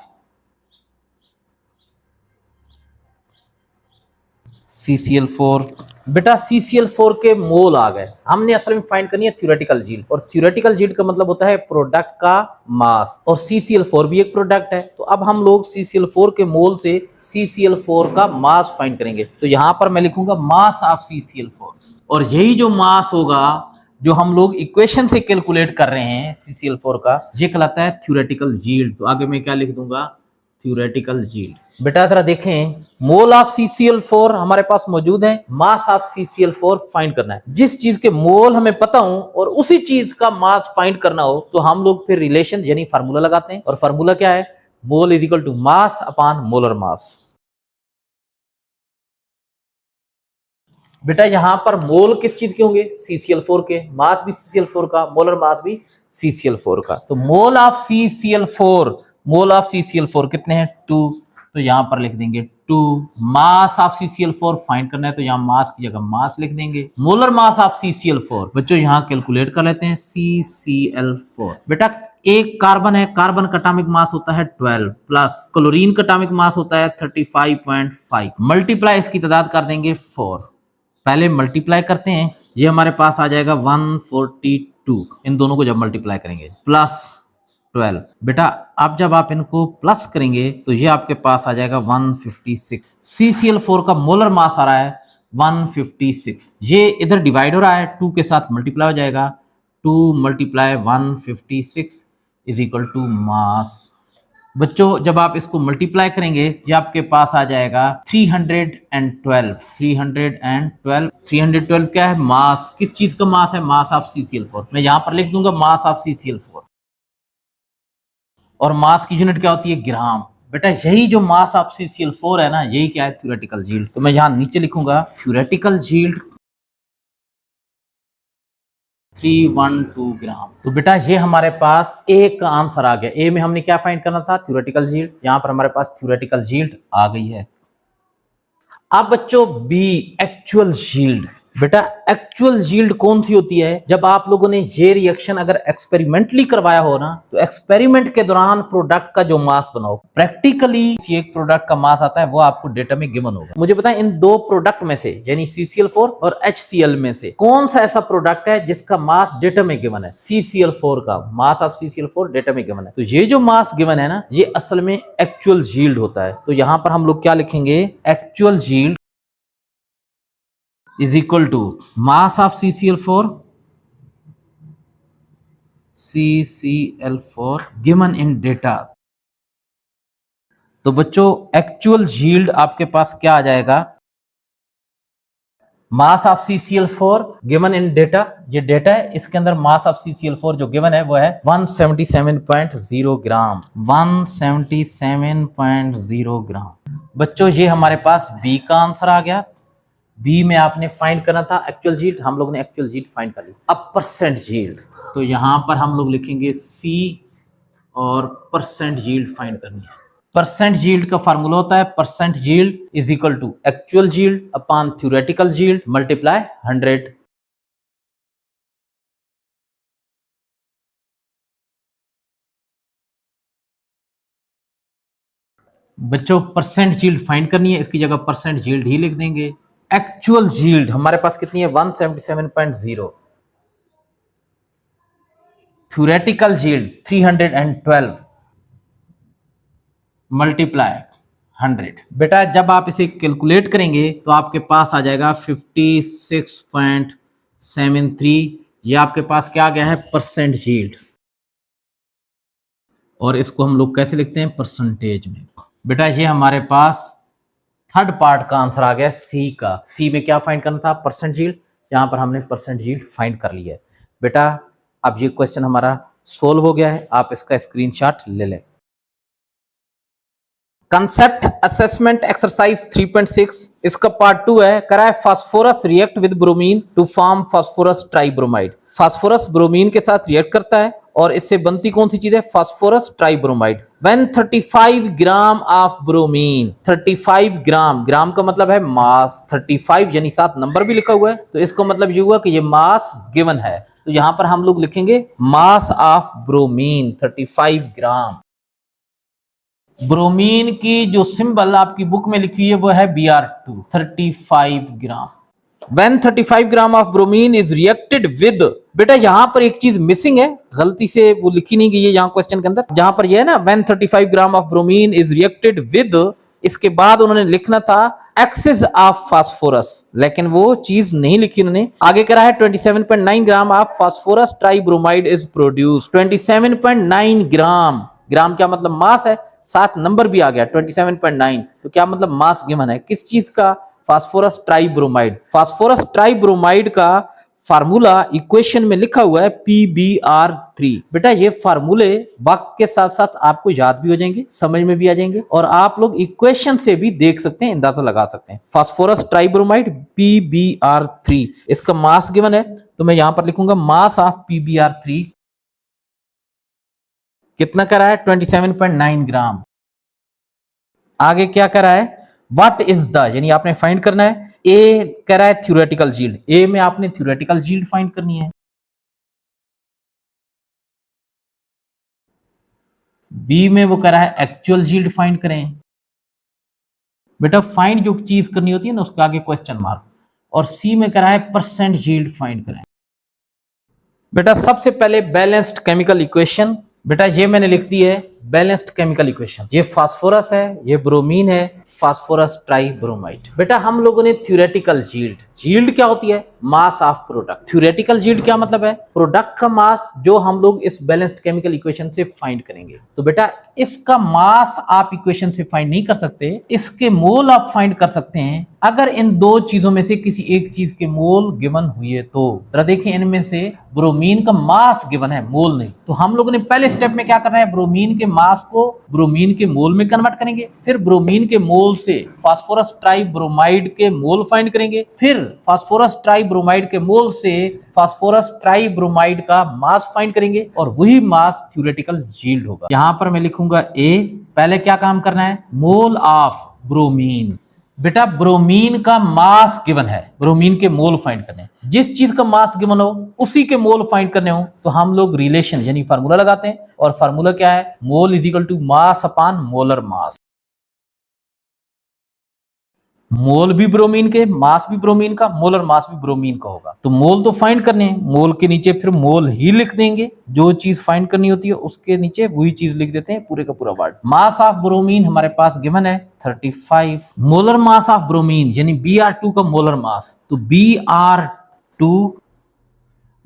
CCl4। बेटा CCl4 के मोल आ गए, हमने असल में फाइंड करनी है थ्योरेटिकल यील्ड। और थ्योरेटिकल यील्ड का मतलब होता है प्रोडक्ट का मास, और CCl4 भी एक प्रोडक्ट है। तो अब हम लोग CCl4 के मोल से CCl4 का मास फाइंड करेंगे। तो यहां पर मैं लिखूंगा मास ऑफ CCl4, और यही जो मास होगा जो हम लोग इक्वेशन से कैलकुलेट कर रहे हैं CCl4 का, ये कहलाता है थ्योरेटिकल यील्ड। तो आगे मैं क्या लिख दूंगा, थ्योरेटिकल यील्ड। बेटा जरा देखें, मोल ऑफ CCl4 हमारे पास मौजूद है, मास ऑफ CCl4 फाइंड करना है। जिस चीज के मोल हमें पता हो और उसी चीज का मास फाइंड करना हो तो हम लोग फिर रिलेशन यानी फार्मूला लगाते हैं। और फार्मूला क्या है, mole is equal to mass upon molar mass. बेटा यहां पर मोल किस चीज के होंगे, CCl4 के। मास भी CCl4 का, मोलर मास भी CCl4 का। तो mole of CCl4, mole of CCl4 कितने हैं, 2। तो यहां पर लिख देंगे 2। मास ऑफ CCl4 फाइंड करना है तो यहां मास की जगह मास लिख देंगे। मोलर मास ऑफ CCl4 बच्चों यहां कैलकुलेट कर लेते हैं, CCl4। बेटा एक कार्बन है, कार्बन का एटॉमिक मास होता है 12, प्लस क्लोरीन का एटॉमिक मास होता है 35.5, मल्टीप्लाई इसकी तादाद कर देंगे 4। पहले मल्टीप्लाई करते हैं, ये हमारे पास आ जाएगा 142। इन दोनों को जब मल्टीप्लाई करेंगे प्लस 12। बेटा अब जब आप इनको प्लस करेंगे तो ये आपके पास आ जाएगा 156। CCl4 का मोलर मास आ रहा है 156। ये इधर डिवाइड हो रहा है, 2 के साथ मल्टीप्लाई हो जाएगा, 2 multiply 156 is equal to mass. बच्चों जब आप इसको मल्टीप्लाई करेंगे ये आपके पास आ जाएगा 312। 312 क्या है, मास। किस चीज का मास है, मास ऑफ CCl4। मैं यहां पर लिख दूंगा मास ऑफ CCl4, और मास की यूनिट क्या होती है, ग्राम। बेटा यही जो मास ऑफ CCl4 है ना, यही क्या है, थ्योरेटिकल यील्ड। तो मैं यहां नीचे लिखूंगा थ्योरेटिकल यील्ड 312 ग्राम। तो बेटा ये हमारे पास ए का आंसर आ गया। ए में हमने क्या फाइंड करना था, थ्योरेटिकल यील्ड। यहां पर हमारे पास थ्योरेटिकल यील्ड आ गई है। अब बच्चों बी, एक्चुअल यील्ड। बेटा एक्चुअल यील्ड कौन सी होती है, जब आप लोगों ने ये रिएक्शन अगर एक्सपेरिमेंटली करवाया हो ना, तो एक्सपेरिमेंट के दौरान प्रोडक्ट का जो मास बनाओ, प्रैक्टिकली एक प्रोडक्ट का मास आता है वो आपको डेटा में गिवन होगा। मुझे बताएं इन 2 प्रोडक्ट में से यानी CCl4 और HCl में से कौन सा ऐसा प्रोडक्ट है जिसका मास डेटा में गिवन है। CCl4 का मास ऑफ CCl4 डेटा में गिवन है। तो ये जो मास गिवन है ना, ये असल में एक्चुअल यील्ड होता है। तो यहां पर हम लोग क्या लिखेंगे, actual yield is equal to mass of CCl4 given in data। तो बच्चों एक्चुअल यील्ड आपके पास क्या आ जाएगा, mass of CCl4 given in data, ये डेटा है, इसके अंदर मास ऑफ CCl4 जो गिवन है वो है 177.0 ग्राम, 177.0 ग्राम। बच्चों ये हमारे पास बी का आंसर आ गया। बी में आपने फाइंड करना था एक्चुअल यील्ड, हम लोग ने एक्चुअल यील्ड फाइंड कर ली। अब परसेंट यील्ड, तो यहां पर हम लोग लिखेंगे सी और परसेंट यील्ड फाइंड करनी है। परसेंट यील्ड का फार्मूला होता है percent yield is equal to actual yield upon theoretical yield multiply 100। बच्चों परसेंट यील्ड फाइंड करनी है, इसकी जगह परसेंट यील्ड ही लिख देंगे। एक्चुअल यील्ड हमारे पास कितनी है 177.0, थ्योरेटिकल यील्ड 312 मल्टीप्लाई 100। बेटा जब आप इसे कैलकुलेट करेंगे तो आपके पास आ जाएगा 56.73। ये आपके पास क्या आ गया है परसेंट यील्ड, और इसको हम लोग कैसे लिखते हैं परसेंटेज में। बेटा ये हमारे पास थर्ड पार्ट का आंसर आ गया सी का। सी में क्या फाइंड करना था परसेंट यील्ड, यहां पर हमने परसेंट यील्ड फाइंड कर लिया है। बेटा अब ये क्वेश्चन हमारा सोल्व हो गया है, आप इसका स्क्रीनशॉट ले लें। कंसेप्ट असेसमेंट एक्सरसाइज 3.6 इसका पार्ट 2 है। करा है phosphorus react with bromine to form phosphorus tribromide. Phosphorus bromine के साथ रिएक्ट करता है और इससे बनती कौन सी चीज है phosphorus tribromide. When 35 gram of bromine, 35 gram, gram का मतलब है मास, 35 यानी 7 नंबर भी लिखा हुआ है, तो इसका मतलब ये हुआ कि ये मास गिवन है। तो यहां पर हम लोग लिखेंगे mass of bromine 35 gram. Bromine की जो सिंबल आपकी बुक में लिखी है वो है Br2, 35 gram. When 35 gram of bromine is reacted with, बेटा यहां पर एक चीज मिसिंग है, गलती से वो लिखी नहीं गई है यहां क्वेश्चन के अंदर। जहां पर ये है ना When 35 gram of bromine is reacted with, इसके बाद उन्होंने लिखना था एक्सेस ऑफ फास्फोरस, लेकिन वो चीज नहीं लिखी उन्होंने। आगे करा है 27.9 gram of phosphorus tribromide is produce. 27.9 gram, gram क्या मतलब मास है, 7 नंबर भी आ गया 27.9, तो क्या मतलब मास गिवन है किस चीज का फास्फोरस ट्राइब्रोमाइड। फास्फोरस ट्राइब्रोमाइड का फार्मूला इक्वेशन में लिखा हुआ है PbR3। बेटा ये फार्मूले वक्त के साथ साथ आपको याद भी हो जाएंगे, समझ में भी आ जाएंगे, और आप लोग इक्वेशन से भी देख सकते हैं, अंदाजा लगा सकते हैं। फास्फोरस ट्राइब्रोमाइड PbR3, इसका मास गिवन है, तो मैं यहां पर लिखूंगा मास ऑफ PbR3 कितना करा है 27.9 ग्राम। आगे क्या करा है व्हाट इज द, यानी आपने फाइंड करना है। ए करा है थ्योरेटिकल यील्ड, ए में आपने थ्योरेटिकल यील्ड फाइंड करनी है। बी में वो करा है एक्चुअल यील्ड फाइंड करें। बेटा फाइंड जो चीज करनी होती है ना उसके आगे क्वेश्चन मार्क। और सी में करा है परसेंट यील्ड फाइंड करें। बेटा सबसे पहले बैलेंस्ड केमिकल इक्वेशन, बेटा ये मैंने लिख दी है बैलेंस्ड केमिकल इक्वेशन। ये फास्फोरस है, ये ब्रोमीन है, फास्फोरस ट्राइब्रोमाइड। बेटा हम लोगों ने थ्योरेटिकल यील्ड, यील्ड क्या होती है mass of product. Theoretical yield क्या मतलब है प्रोडक्ट का मास, जो हम लोग इस बैलेंस्ड केमिकल इक्वेशन से फाइंड करेंगे। तो बेटा इसका मास आप इक्वेशन से फाइंड नहीं कर सकते, इसके मोल आप फाइंड कर सकते हैं अगर इन दो चीजों में से किसी एक चीज के मोल गिवन हुए तो। जरा देखिए इनमें से ब्रोमीन का मास गिवन है, मोल नहीं, तो हम लोगों ने पहले स्टेप में क्या करना है ब्रोमीन के मास को ब्रोमीन के मोल में कन्वर्ट करेंगे, फिर ब्रोमीन के मोल से फास्फोरस ट्राइब्रोमाइड के मोल फाइंड करेंगे, फिर फास्फोरस ट्राइब्रोमाइड के मोल से फास्फोरस ट्राइब्रोमाइड का मास फाइंड करेंगे, और वही मास थ्योरेटिकल यील्ड होगा। यहां पर मैं लिखूंगा ए, पहले क्या काम करना है मोल ऑफ ब्रोमीन। बेटा ब्रोमीन का मास गिवन है, ब्रोमीन के मोल फाइंड करने हैं। जिस चीज का मास गिवन हो उसी के मोल फाइंड करने हो तो हम लोग रिलेशन यानी फार्मूला लगाते हैं, और फार्मूला क्या है mole is equal to mass upon molar mass. Mole भी ब्रोमीन के, मास भी ब्रोमीन का, मोलर मास भी ब्रोमीन का होगा। तो मोल तो फाइंड करने हैं, मोल के नीचे फिर मोल ही लिख देंगे, जो चीज फाइंड करनी होती है उसके नीचे वही चीज लिख देते हैं पूरे का पूरा वर्ड। मास ऑफ ब्रोमीन हमारे पास गिवन है 35। मोलर मास ऑफ ब्रोमीन यानी Br2 का मोलर मास, तो Br2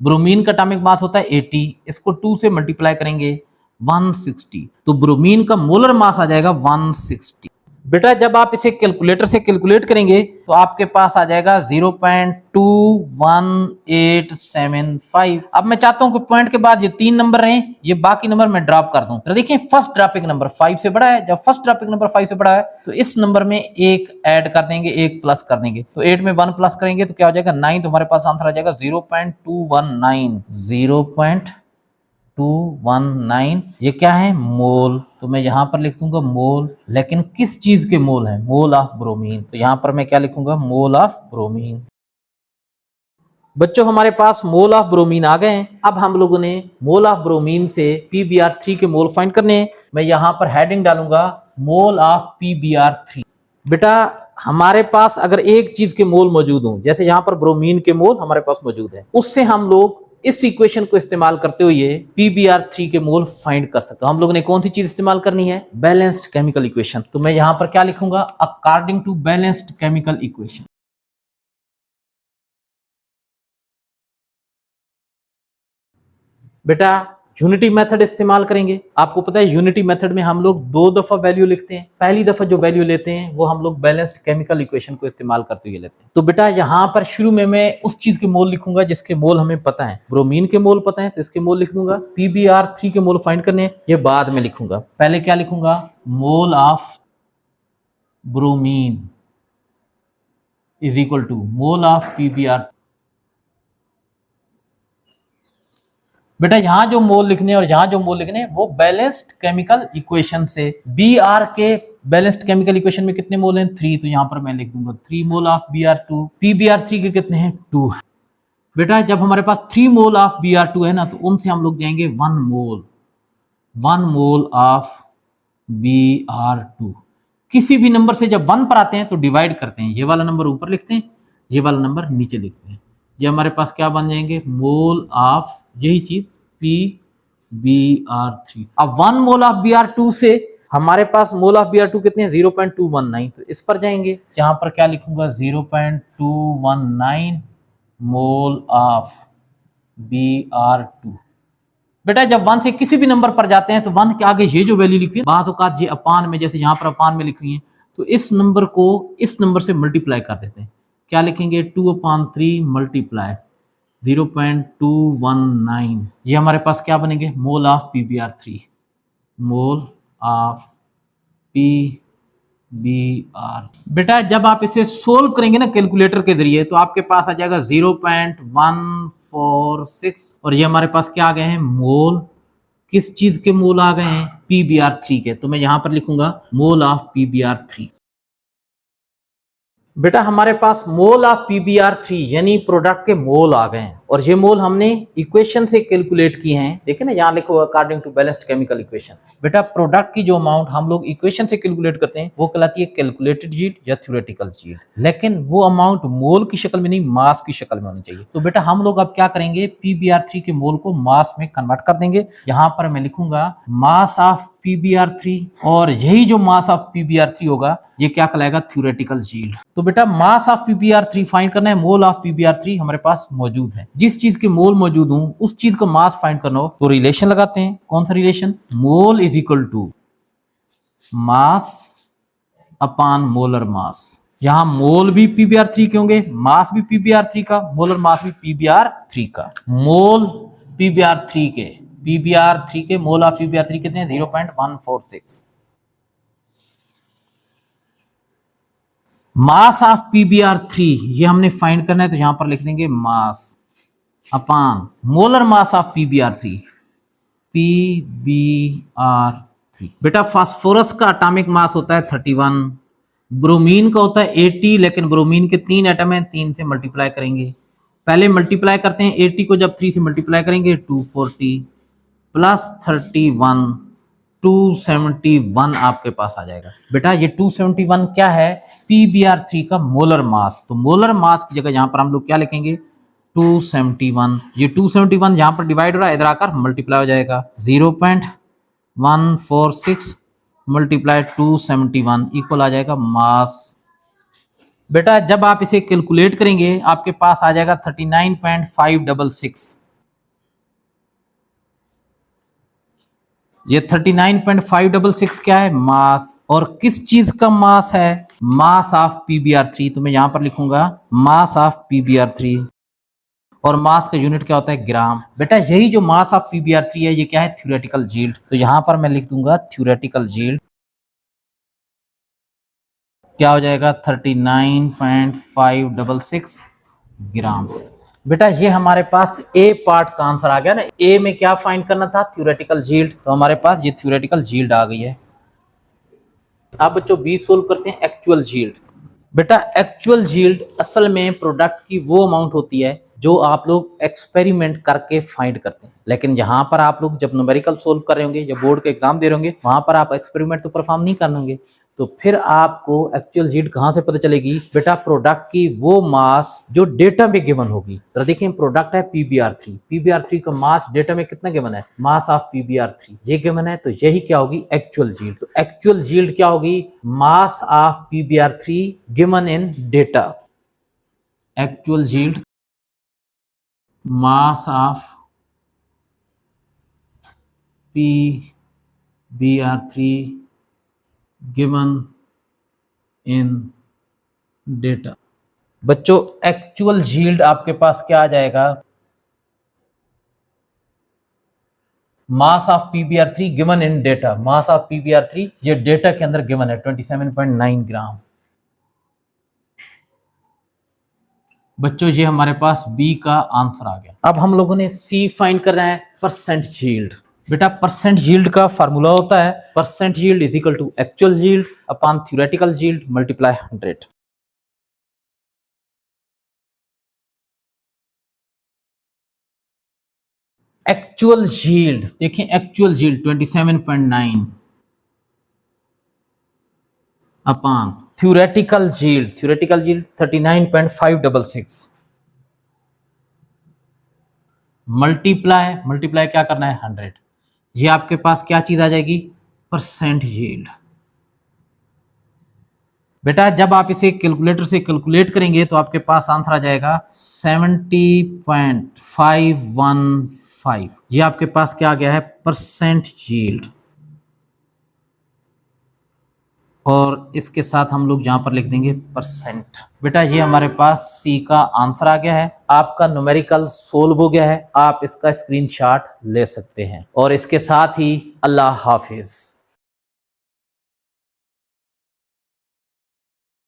ब्रोमीन का एटॉमिक मास होता है 80, इसको 2 से मल्टीप्लाई करेंगे 160, तो ब्रोमीन का मोलर मास आ जाएगा 160। बेटा जब आप इसे कैलकुलेटर से कैलकुलेट करेंगे तो आपके पास आ जाएगा 0.21875। अब मैं चाहता हूं कि पॉइंट के बाद ये 3 नंबर रहे, ये बाकी नंबर मैं ड्रॉप कर दूं। तो देखिए फर्स्ट ड्रॉपिंग नंबर 5 से बड़ा है, जब फर्स्ट ड्रॉपिंग नंबर 5 से बड़ा है तो इस नंबर में एक ऐड कर देंगे, एक प्लस कर देंगे। तो 8 में 1 प्लस करेंगे तो क्या हो जाएगा 9, तो हमारे पास आंसर आ जाएगा 0.219। 0.219 ये क्या है, मोल। तो मैं यहां पर लिख दूंगा मोल, लेकिन किस चीज के मोल है, मोल ऑफ ब्रोमीन। तो यहां पर मैं क्या लिखूंगा, मोल ऑफ ब्रोमीन। बच्चों हमारे पास मोल ऑफ ब्रोमीन आ गए हैं। अब हम लोगों ने मोल ऑफ ब्रोमीन से PbR3 के मोल फाइंड करने हैं। मैं यहां पर हेडिंग डालूंगा मोल ऑफ PbR3। बेटा हमारे पास अगर एक चीज के मोल मौजूद हों, जैसे यहां पर ब्रोमीन के मोल हमारे पास मौजूद है, उससे हम लोग इस इक्वेशन को इस्तेमाल करते हुए PbR3 के मोल फाइंड कर सकते हैं। हम लोगों ने कौन सी चीज इस्तेमाल करनी है, बैलेंस्ड केमिकल इक्वेशन। तो मैं यहां पर क्या लिखूंगा, according to balanced chemical equation. बेटा यूनिटी मेथड इस्तेमाल करेंगे। आपको पता है यूनिटी मेथड में हम लोग 2 दफा वैल्यू लिखते हैं। पहली दफा जो वैल्यू लेते हैं वो हम लोग बैलेंस्ड केमिकल इक्वेशन को इस्तेमाल करते हुए लेते हैं। तो बेटा यहाँ पर शुरू में मैं उस चीज के मोल लिखूंगा जिसके मोल हमें पता है। ब्रोमीन के मोल पता है तो इसके मोल लिख दूंगा। PbR3 के मोल फाइंड करने हैं, ये बाद में लिखूंगा। पहले क्या लिखूंगा, mole of bromine is equal to mole of PbR। बेटा यहां जो मोल लिखने और यहां जो मोल लिखने वो बैलेंस्ड केमिकल इक्वेशन से। Br के बैलेंस्ड केमिकल इक्वेशन में कितने मोल हैं, 3। तो यहां पर मैं लिख दूंगा 3 मोल ऑफ Br2। PbR3 के कितने हैं, 2। बेटा जब हमारे पास 3 मोल ऑफ Br2 है ना, तो उनसे हम लोग जाएंगे 1 मोल ऑफ Br2। किसी भी नंबर से जब 1 पर आते हैं तो डिवाइड करते हैं, ये वाला नंबर ऊपर लिखते हैं, ये वाला नंबर नीचे लिखते हैं। ये हमारे पास क्या बन जाएंगे, मोल ऑफ, यही चीज PbR3। अब 1 मोल ऑफ Br2 से हमारे पास मोल ऑफ Br2 कितने हैं, 0.219। तो इस पर जाएंगे, यहां पर क्या लिखूंगा, 0.219 मोल ऑफ Br2। बेटा जब 1 से किसी भी नंबर पर जाते हैं तो 1 के आगे ये जो वैल्यू लिखी है, बाज़ औक़ात ये अपान में, जैसे यहाँ पर अपान में लिखी है, तो इस नंबर को इस नंबर से मल्टीप्लाई कर देते हैं। क्या लिखेंगे, 2/3 मल्टीप्लाई 0.219। ये हमारे पास क्या बनेंगे, mole of PbR3। Mole of PbR। बेटा जब आप इसे सोल्व करेंगे ना कैलकुलेटर के जरिए तो आपके पास आ जाएगा 0.146। और ये हमारे पास क्या आ गए हैं, मोल। किस चीज के मोल आ गए हैं, PbR3 के। तो मैं यहां पर लिखूंगा मोल ऑफ PbR3। बेटा हमारे पास मोल ऑफ PbR3 यानी प्रोडक्ट के मोल आ गए हैं, और ये मोल हमने इक्वेशन से कैलकुलेट किए हैं। देखिए ना यहाँ लिखो according to balanced chemical equation. बेटा प्रोडक्ट की जो अमाउंट हम लोग इक्वेशन से कैलकुलेट करते हैं वो कहलाती है कैलकुलेटेड यील्ड या थ्योरेटिकल यील्ड, लेकिन वो अमाउंट मोल की शक्ल में नहीं, मास की शक्ल में होनी चाहिए। तो बेटा हम लोग अब क्या करेंगे, PbR3 के मोल को मास में कन्वर्ट कर देंगे। यहाँ पर मैं लिखूंगा मास ऑफ PbR3, और यही जो मास ऑफ PbR3 होगा ये क्या कहलाएगा, थ्योरेटिकल यील्ड। तो बेटा मास ऑफ PbR3 फाइंड करना है, मोल ऑफ PbR3 हमारे पास मौजूद है। जिस चीज के मोल मौजूद हो उस चीज का मास फाइंड करना हो तो रिलेशन लगाते हैं। कौन सा relation, mole is equal to mass upon molar mass. यहां मोल भी PbR3 के होंगे, मास भी PbR3 का, मोलर मास भी PbR3 का। मोल PbR3 के मोल ऑफ PbR3 कितने हैं, 0.146। मास ऑफ PbR3 ये हमने फाइंड करना है, तो यहां पर लिख देंगे मास upon molar mass of PbR3। बेटा फास्फोरस का एटॉमिक मास होता है 31, ब्रोमीन का होता है 80, लेकिन ब्रोमीन के 3 एटम हैं, 3 से मल्टीप्लाई करेंगे। पहले मल्टीप्लाई करते हैं 80 को, जब 3 से मल्टीप्लाई करेंगे 240 प्लस 31 271 आपके पास आ जाएगा। बेटा ये 271 क्या है, PbR3 का मोलर मास। तो मोलर मास की जगह यहां पर हम लोग क्या लिखेंगे, 271। ये 271 यहां पर डिवाइड हो रहा है, इधर आकर मल्टीप्लाई हो जाएगा। 0.146 मल्टीप्लाई 271 इक्वल आ जाएगा मास। बेटा जब आप इसे कैलकुलेट करेंगे आपके पास आ जाएगा 39.566। ये 39.566 क्या है? मास। और किस चीज का मास है? Mass of PbR3। तो मैं यहां पर लिखूंगा मास ऑफ PbR3, और मास का यूनिट क्या होता है? ग्राम। बेटा यही जो मास ऑफ PbR3 है, ये क्या है? Theoretical yield. तो यहां पर मैं लिख दूंगा थ्योरेटिकल यील्ड, क्या हो जाएगा? 39.566 ग्राम। बेटा ये हमारे पास ए पार्ट का आंसर आ गया ना। ए में क्या फाइंड करना था? Theoretical yield. तो हमारे पास ये थ्योरेटिकल यील्ड आ गई है। अब बच्चों बी सोल्व करते हैं एक्चुअल यील्ड। बेटा एक्चुअल यील्ड असल में प्रोडक्ट की वो अमाउंट होती है जो आप लोग एक्सपेरिमेंट करके फाइंड करते हैं। लेकिन यहाँ पर आप लोग जब न्यूमेरिकल सोल्व कर रहे होंगे या बोर्ड का एग्जाम दे रहे होंगे, वहां पर आप एक्सपेरिमेंट तो परफॉर्म नहीं कर होंगे, तो फिर आपको एक्चुअल यील्ड कहां से पता चलेगी? बेटा प्रोडक्ट की वो मास जो डेटा में गिवन होगी। तो देखिए प्रोडक्ट है PbR3, PbR3 का मास डेटा में कितना गिवन है? मास ऑफ PbR3 ये गिवन है, तो यही क्या होगी? Actual yield. तो एक्चुअल यील्ड क्या होगी? Mass of PbR3 given in data. Actual yield mass of PbR3 given in data. बच्चों एक्चुअल यील्ड आपके पास क्या आ जाएगा? Mass of PbR3 given in data. Mass of PbR3 ये डेटा के अंदर गिवन है 27.9 ग्राम। बच्चों ये हमारे पास बी का आंसर आ गया। अब हम लोगों ने सी फाइंड करना है, परसेंट यील्ड। बेटा परसेंट यील्ड का फार्मूला होता है percent yield is equal to actual yield upon theoretical yield multiply 100। Actual yield देखिए, actual yield 27.9 upon theoretical yield 39.566 multiply क्या करना है? 100। ये आपके पास क्या चीज आ जाएगी? Percent yield. बेटा जब आप इसे कैलकुलेटर से कैलकुलेट करेंगे तो आपके पास आंसर आ जाएगा 70.515। ये आपके पास क्या आ गया है? Percent yield. और इसके साथ हम लोग यहां पर लिख देंगे परसेंट। बेटा ये हमारे पास सी का आंसर आ गया है। आपका न्यूमेरिकल सोल्व हो गया है। आप इसका स्क्रीनशॉट ले सकते हैं। और इसके साथ ही अल्लाह हाफिज।